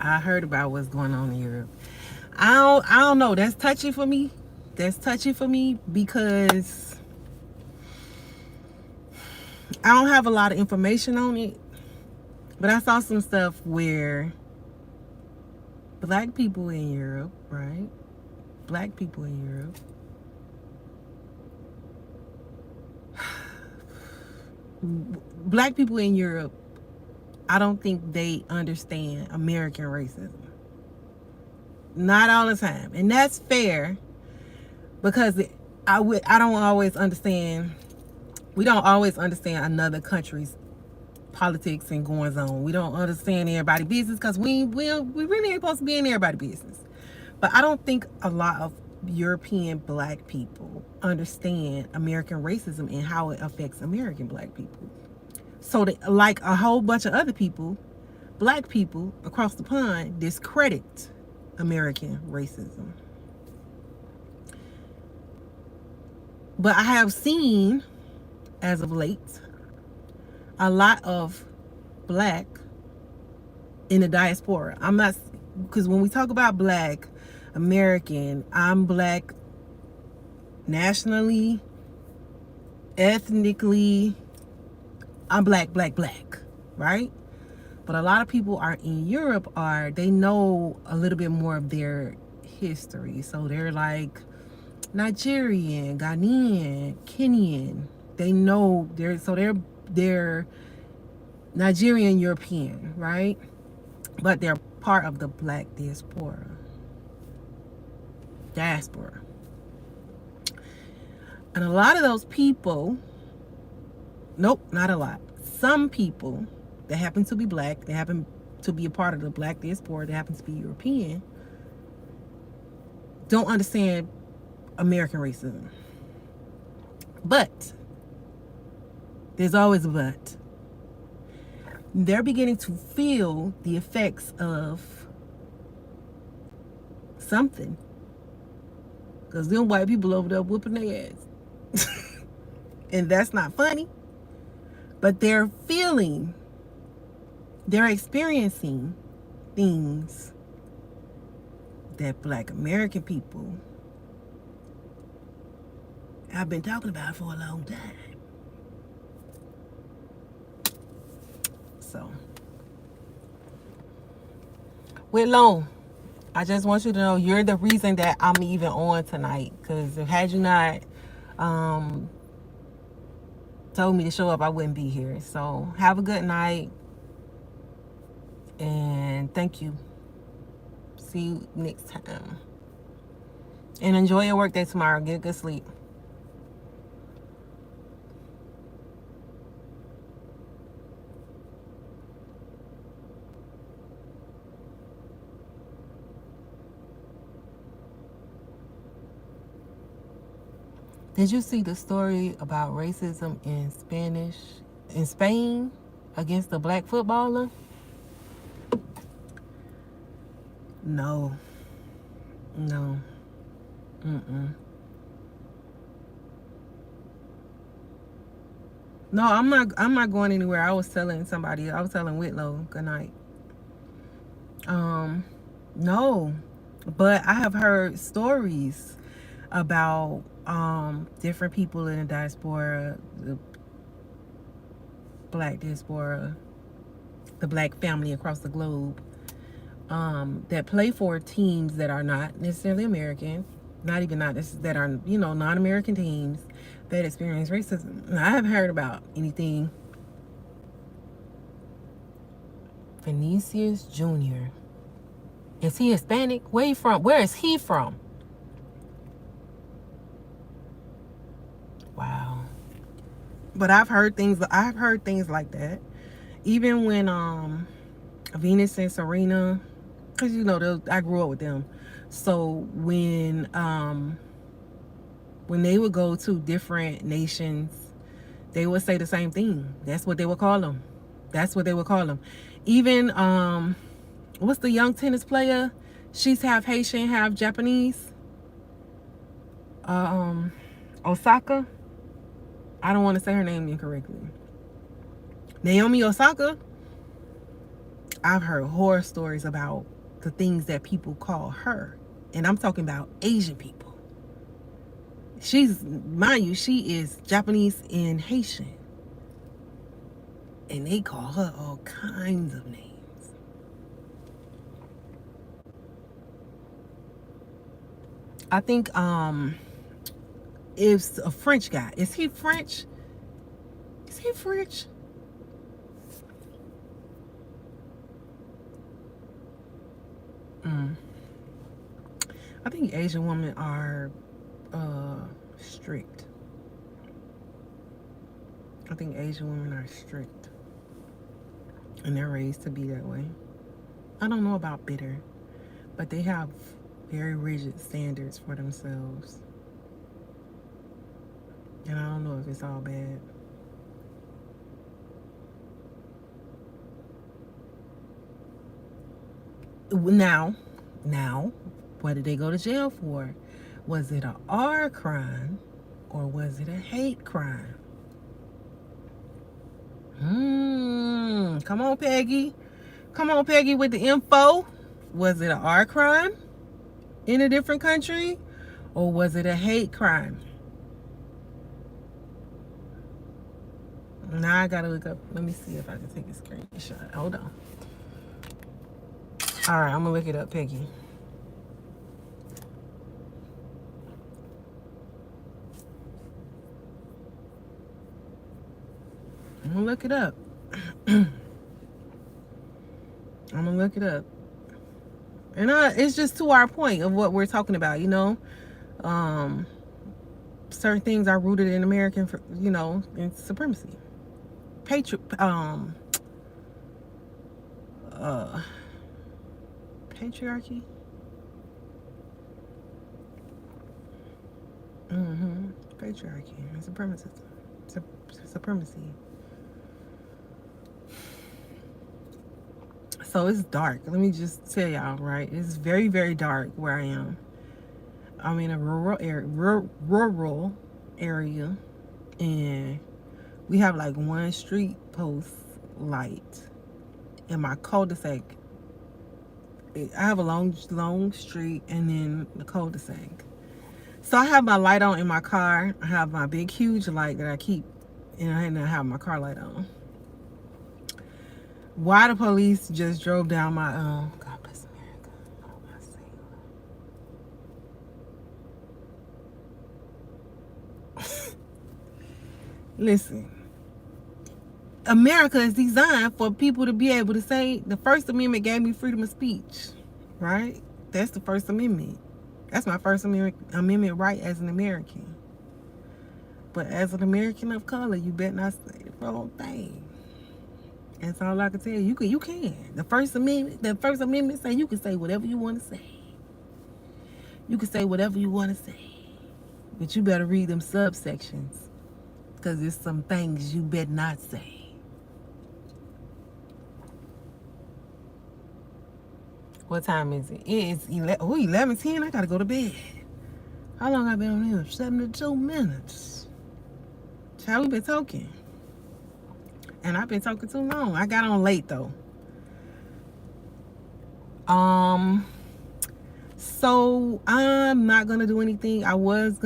I heard about what's going on in Europe. I don't know. That's touchy for me. Because I don't have a lot of information on it. But I saw some stuff where black people in Europe, right? Black people in Europe black people in Europe, I don't think they understand American racism. Not all the time. And that's fair, because I don't always understand. We don't always understand another country's politics and goings on. We don't understand everybody's business because we really ain't supposed to be in everybody's business. But I don't think a lot of European black people understand American racism and how it affects American black people. So that, like a whole bunch of other people, black people across the pond discredit American racism. But I have seen, as of late, a lot of black in the diaspora. I'm not, because when we talk about black American, I'm black nationally, ethnically. I'm black, right? But a lot of people are in Europe they know a little bit more of their history. So they're like Nigerian, Ghanaian, Kenyan. They know they're Nigerian European, right? But they're part of the black diaspora. And a lot of those people, nope, not a lot. Some people that happen to be black, they happen to be a part of the black diaspora, that happen to be European, don't understand American racism. But there's always a but. They're beginning to feel the effects of something. Because them white people over there whooping their ass. And that's not funny. But they're experiencing things that black American people have been talking about for a long time. So, Whitlow, I just want you to know you're the reason that I'm even on tonight. Because had you not told me to show up, I wouldn't be here. So have a good night. And thank you. See you next time. And enjoy your work day tomorrow. Get a good sleep. Did you see the story about racism in Spain against the black footballer? No. No. No, I'm not going anywhere. I was telling Whitlow good night. No. But I have heard stories about different people in the diaspora, the black diaspora, the black family across the globe, that play for teams that are not necessarily American, that are, non-American teams that experience racism. I haven't heard about anything. Vinicius Jr. Is he Hispanic? Where is he from? Wow. But I've heard things like that. Even when Venus and Serena, because I grew up with them. So when they would go to different nations, they would say the same thing. That's what they would call them. Even what's the young tennis player? She's half Haitian, half Japanese. Osaka. I don't want to say her name incorrectly. Naomi Osaka. I've heard horror stories about the things that people call her. And I'm talking about Asian people. Mind you, she is Japanese and Haitian. And they call her all kinds of names. I think it's a French guy. Is he French? I think Asian women are strict. And they're raised to be that way. I don't know about bitter, but they have very rigid standards for themselves. And I don't know if it's all bad. Now, what did they go to jail for? Was it a R crime or was it a hate crime? Come on, Peggy. With the info. Was it an R crime in a different country or was it a hate crime? Now I gotta look up. Let me see if I can take a screenshot. Hold on. All right, I'm gonna look it up, Peggy. I'm gonna look it up. I'm gonna look it up. And it's just to our point of what we're talking about, Um, certain things are rooted in American, in supremacy, uh, patriarchy. Mm-hmm. Patriarchy and supremacy. Supremacy. So it's dark. Let me just tell y'all, right? It's very, very dark where I am. I'm in a rural area, and we have like one street post light in my cul-de-sac. I have a long street and then the cul-de-sac. So I have my light on in my car. I have my big, huge light that I keep, and I have my car light on. Why the police just drove down my God bless America. What am I saying? Listen, America is designed for people to be able to say the First Amendment gave me freedom of speech, right? That's the First Amendment. That's my First Amendment right as an American. But as an American of color, you better not say the wrong thing. That's all I can tell you. You can. The First Amendment say you can say whatever you want to say. You can say whatever you want to say. But you better read them subsections, because there's some things you better not say. What time is it? It's 11:10. I gotta go to bed. How long I been on here? 72 minutes. How we been talking? And I've been talking too long. I got on late though. So I'm not gonna do anything. I'm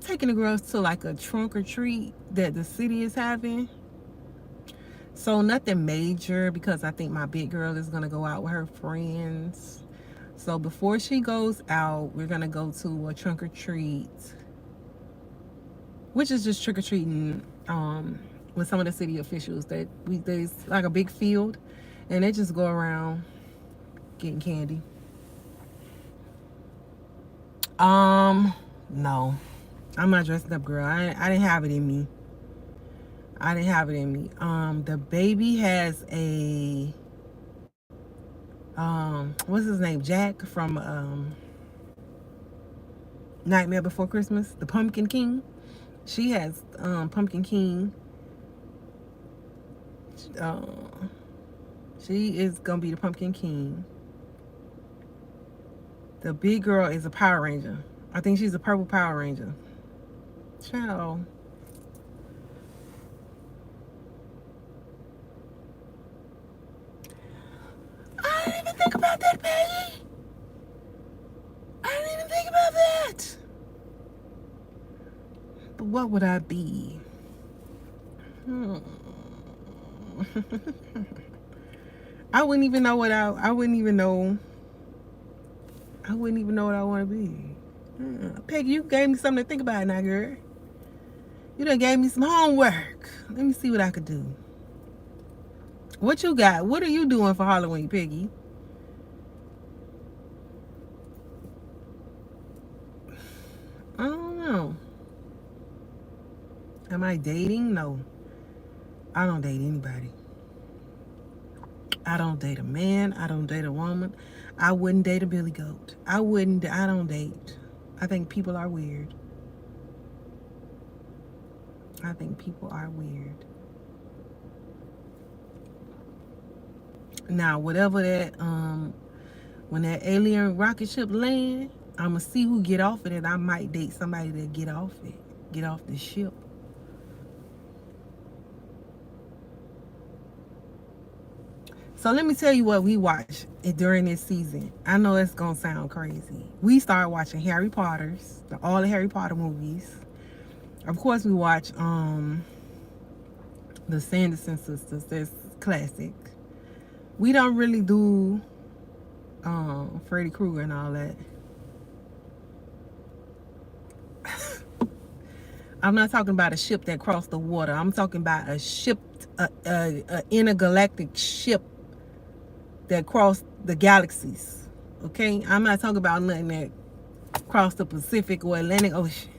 taking the girls to like a trunk or treat that the city is having. So nothing major, because I think my big girl is gonna go out with her friends. So before she goes out, we're gonna go to a trunk or treat, which is just trick or treating with some of the city officials. There's like a big field, and they just go around getting candy. No, I'm not dressing up, girl. I didn't have it in me. The baby has a what's his name? Jack from Nightmare Before Christmas, the Pumpkin King. She has Pumpkin King. She is gonna be the Pumpkin King. The big girl is a Power Ranger. I think she's a purple Power Ranger. Ciao. I didn't even think about that, Peggy. I didn't even think about that. But what would I be? I wouldn't even know what I wouldn't even know. I wouldn't even know what I want to be. Peggy, you gave me something to think about now, girl. You done gave me some homework. Let me see what I could do. What you got? What are you doing for Halloween, Peggy? I don't know. Am I dating? No. I don't date anybody. I don't date a man. I don't date a woman. I wouldn't date a billy goat. I don't date. I think people are weird. Now, whatever that, when that alien rocket ship land, I'ma see who get off it, and I might date somebody that get off the ship. So let me tell you what we watch during this season. I know it's gonna sound crazy. We started watching all the Harry Potter movies. Of course, we watch the Sanderson sisters. That's classic. We don't really do Freddy Krueger and all that. I'm not talking about a ship that crossed the water. I'm talking about a ship, a intergalactic ship that crossed the galaxies. Okay, I'm not talking about nothing that crossed the Pacific or Atlantic Ocean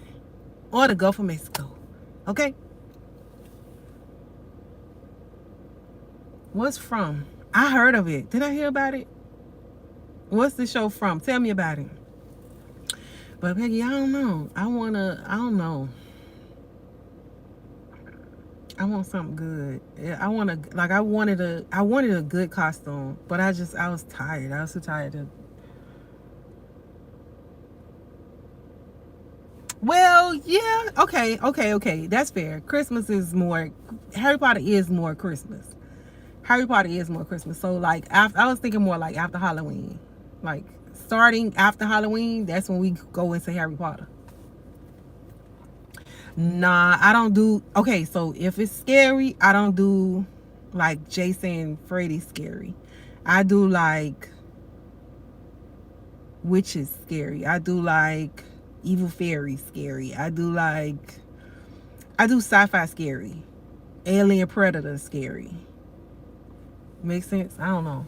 or the Gulf of Mexico. Okay, what's from? I heard of it. Did I hear about it? What's the show from? Tell me about it. But Peggy, I don't know. I don't know. I want something good. Yeah, I wanted a good costume, but I was tired. I was so tired of. Well, yeah, okay. That's fair. Christmas is more. Harry Potter is more Christmas. Harry Potter is more Christmas. So like, I was thinking more like after Halloween, like starting after Halloween. That's when we go into Harry Potter. Nah, I don't do. Okay, so if it's scary, I don't do like Jason, Freddy scary. I do like witches scary. I do like evil fairies scary. I do sci-fi scary. Alien predator scary. Make sense? I don't know.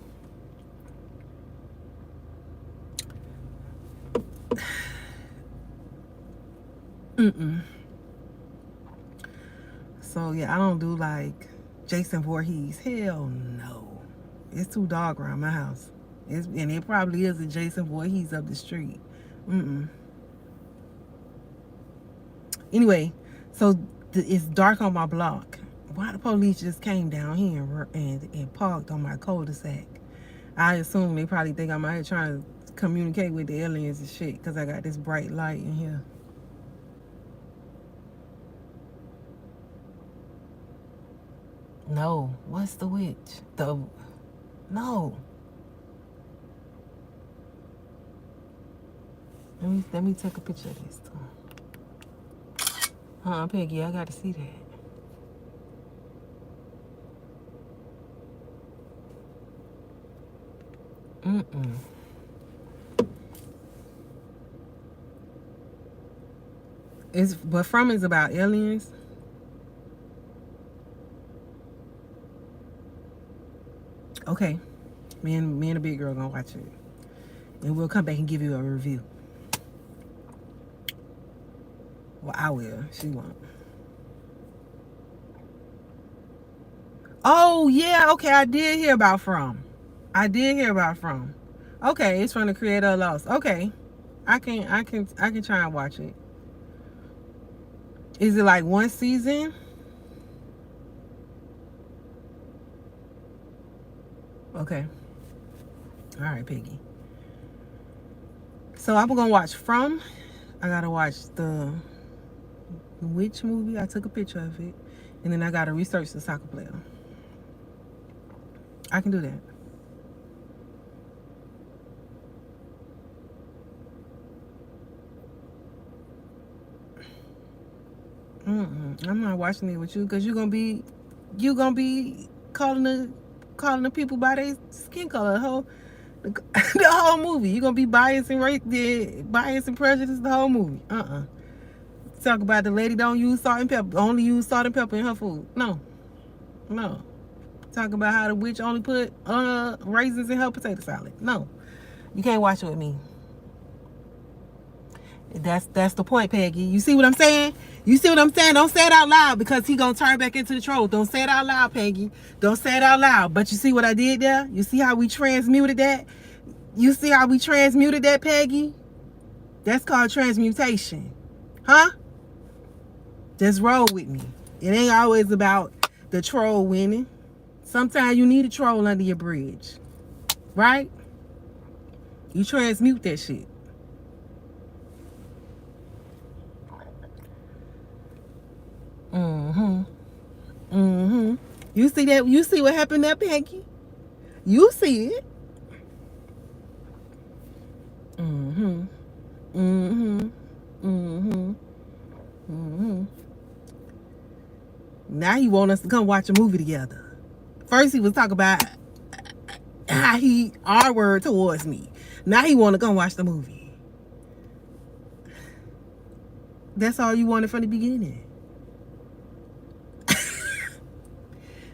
Mm-mm. So yeah, I don't do like Jason Voorhees. Hell no. It's too dark around my house. And it probably is a Jason Voorhees up the street. Mm-mm. Anyway, so it's dark on my block. Why the police just came down here and parked on my cul-de-sac? I assume they probably think I'm out here trying to communicate with the aliens and shit because I got this bright light in here. No. What's the witch? No. Let me take a picture of this too. Peggy, I gotta see that. Mm-mm. But From is about aliens. Okay. Me and the big girl gonna watch it. And we'll come back and give you a review. Well, I will. She won't. Oh yeah, okay. I did hear about From. Okay, it's from the creator of Lost. Okay. I can try and watch it. Is it like one season? Okay. All right, Peggy. So I'm gonna watch From. I gotta watch the Witch movie. I took a picture of it, and then I gotta research the soccer player. I can do that. I'm not watching it with you because you gonna be calling the people by their skin color. The whole movie. You're gonna be biased and prejudice the whole movie. Talk about the lady don't use salt and pepper, only use salt and pepper in her food. No. Talk about how the witch only put raisins in her potato salad. No. You can't watch it with me. That's the point, Peggy. You see what I'm saying? Don't say it out loud because he gonna turn back into the troll. Don't say it out loud, Peggy. Don't say it out loud. But you see what I did there? You see how we transmuted that? Peggy? That's called transmutation. Huh? Just roll with me. It ain't always about the troll winning. Sometimes you need a troll under your bridge. Right? You transmute that shit. You see that? You see what happened there, Peggy? You see it. Now he want us to come watch a movie together. First he was talking about how now he R-word towards me. Now he want to come watch the movie. That's all you wanted from the beginning.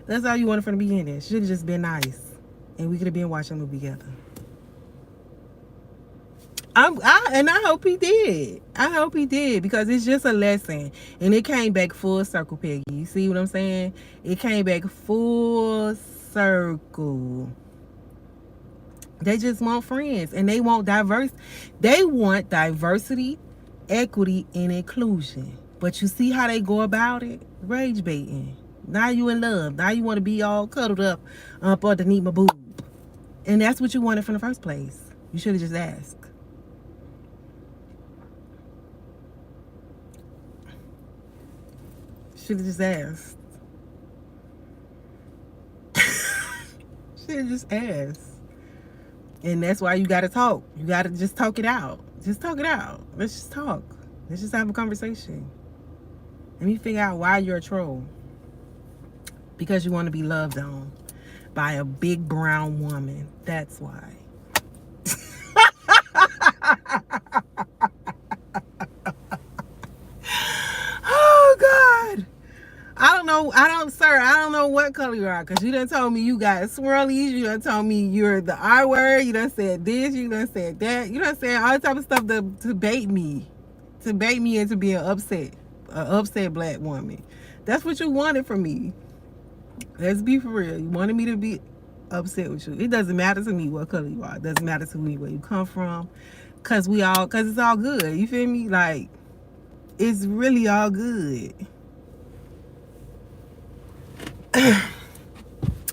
That's all you wanted from the beginning. Should have just been nice, and we could have been watching the movie together. I hope he did. I hope he did, because it's just a lesson, and it came back full circle, Peggy. You see what I'm saying? It came back full circle. They just want friends, and they want They want diversity, equity, and inclusion. But you see how they go about it? Rage baiting. Now you in love. Now you want to be all cuddled up underneath my boob, and that's what you wanted from the first place. You should have just asked. Should have just asked. Should have just asked. And that's why you got to talk. You got to just talk it out. Just talk it out. Let's just talk. Let's just have a conversation. Let me figure out why you're a troll. Because you want to be loved on by a big brown woman. That's why. Oh, God. I don't know what color you are, because you done told me you got swirlies, you done told me you're the R word, you done said this, you done said that, you done said all type of stuff to bait me into being an upset black woman. That's what you wanted from me. Let's be for real. You wanted me to be upset with you. It doesn't matter to me what color you are. It doesn't matter to me where you come from, because it's all good. You feel me? Like, it's really all good.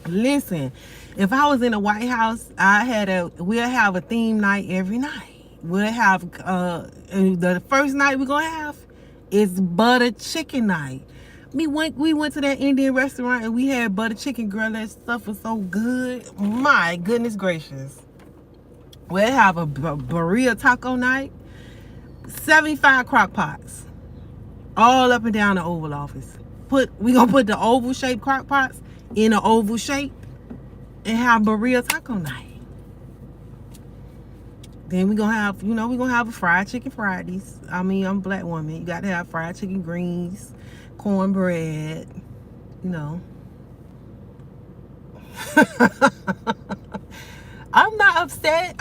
Listen, if I was in the White House, we'll have a theme night every night. We'll have and the first night we're gonna have is butter chicken night. We went to that Indian restaurant and we had butter chicken. Girl, that stuff was so good. My goodness gracious. We'll have a burrito taco night. 75 crock pots, all up and down the Oval Office. We gonna put the oval shaped crock pots in an oval shape and have burrito taco night. Then we gonna have a fried chicken Fridays. I mean, I'm a black woman. You gotta have fried chicken greens, cornbread, you know. I'm not upset.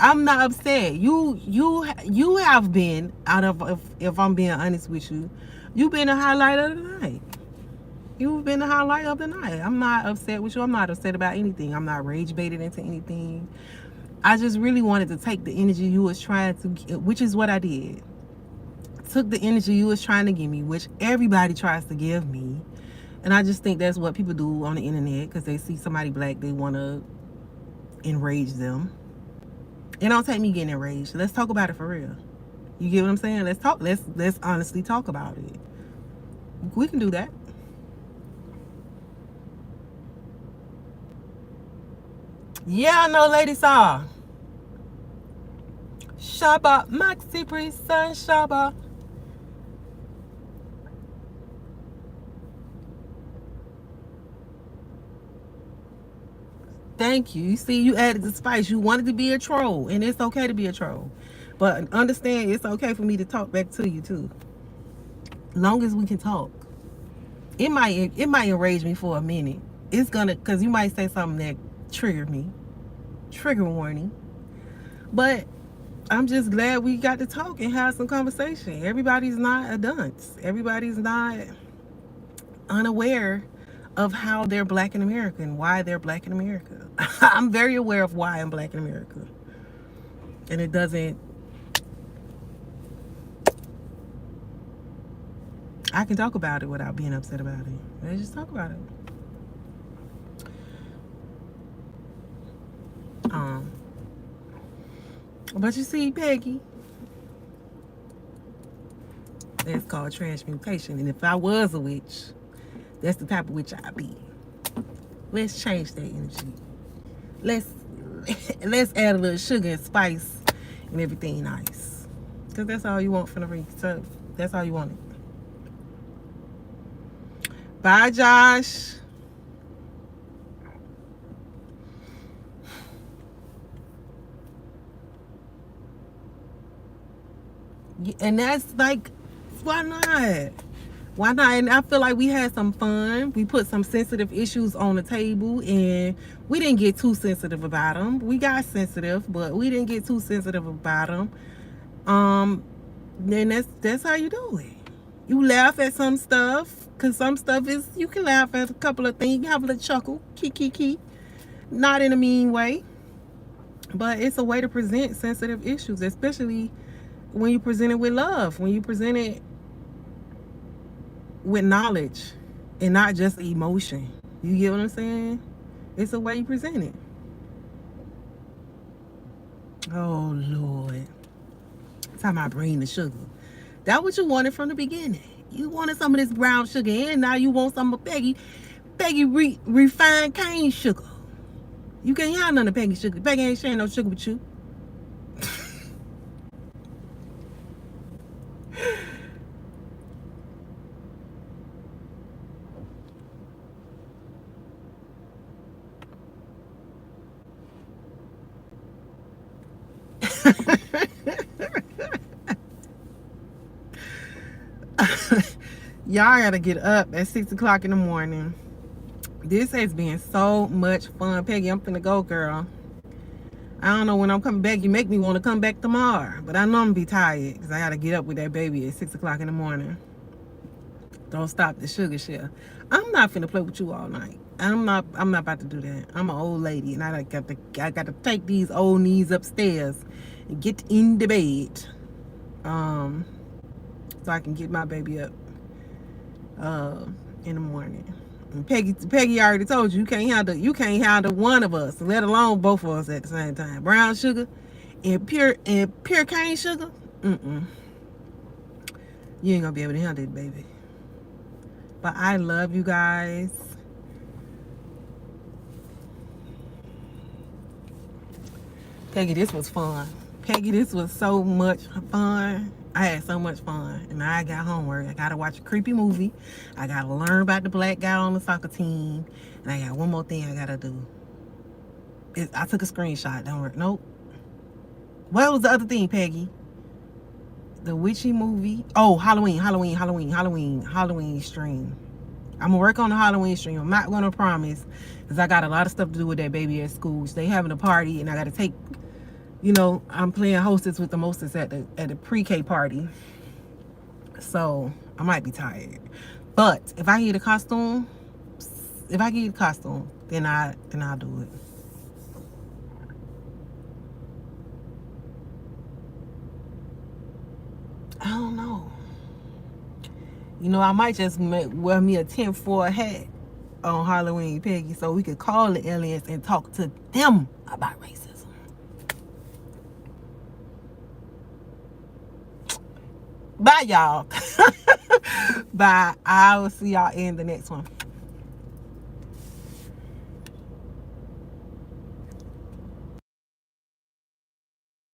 You have been if I'm being honest with you, you've been the highlight of the night. You've been the highlight of the night. I'm not upset with you. I'm not upset about anything. I'm not rage baited into anything. I just really wanted to take the energy you was trying to, which is what I did. Took the energy you was trying to give me, which everybody tries to give me. And I just think that's what people do on the internet, because they see somebody black, they want to enrage them. It don't take me getting enraged. Let's talk about it for real. You get what I'm saying? Let's talk. Let's honestly talk about it. We can do that. Yeah, I know, Lady Saw. Shaba, Maxi Priest, Shaba. Thank you. You see, you added the spice. You wanted to be a troll, and it's okay to be a troll. But understand, it's okay for me to talk back to you too. Long as we can talk. It might enrage me for a minute. It's gonna, because you might say something that triggered me. Trigger warning. But I'm just glad we got to talk and have some conversation. Everybody's not a dunce. Everybody's not unaware of how they're black in America and why they're black in America. I'm very aware of why I'm black in America. And it doesn't... I can talk about it without being upset about it. Let's just talk about it. But you see, Peggy, that's called transmutation. And if I was a witch, that's the type of witch I'd be. Let's change that energy. Let's add a little sugar and spice and everything nice. Because that's all you want from the ring. So that's all you wanted. Bye, Josh. And that's like, why not? Why not? And I feel like we had some fun. We put some sensitive issues on the table, and we didn't get too sensitive about them. We got sensitive, but we didn't get too sensitive about them. Then that's how you do it. You laugh at some stuff, cause some stuff is, you can laugh at a couple of things. You have a little chuckle, kiki, not in a mean way, but it's a way to present sensitive issues, especially when you present it with love, when you present it with knowledge and not just emotion. You get what I'm saying? It's a way you present it. Oh Lord. Time I bring the sugar. That what you wanted from the beginning. You wanted some of this brown sugar, and now you want some of Peggy refined cane sugar. You can't have none of Peggy sugar. Peggy ain't sharing no sugar with you. Y'all gotta get up at 6 o'clock in the morning. This has been so much fun. Peggy, I'm finna go, girl. I don't know when I'm coming back. You make me want to come back tomorrow. But I know I'm gonna be tired because I gotta get up with that baby at 6 o'clock in the morning. Don't stop the sugar share. I'm not finna play with you all night. I'm not about to do that. I'm an old lady, and I got to take these old knees upstairs and get in the bed. So I can get my baby up in the morning. And Peggy already told you you can't handle one of us, let alone both of us at the same time. Brown sugar and pure cane sugar. You ain't gonna be able to handle it, baby. But I love you guys. Peggy, this was fun. Peggy, this was so much fun. I had so much fun. And I got homework. I gotta watch a creepy movie. I gotta learn about the black guy on the soccer team. And I got one more thing I gotta do. I took a screenshot. Don't worry. Nope. What was the other thing, Peggy? The witchy movie. Oh, Halloween stream. I'm gonna work on the Halloween stream. I'm not gonna promise, because I got a lot of stuff to do with that baby at school. They having a party, and I gotta take, I'm playing hostess with the mostest at the pre-K party. So I might be tired. But if I get a costume, then I'll do it. I don't know. I might just wear me a 10-4 hat on Halloween, Peggy, so we could call the aliens and talk to them about racism. Bye, y'all. Bye. I will see y'all in the next one.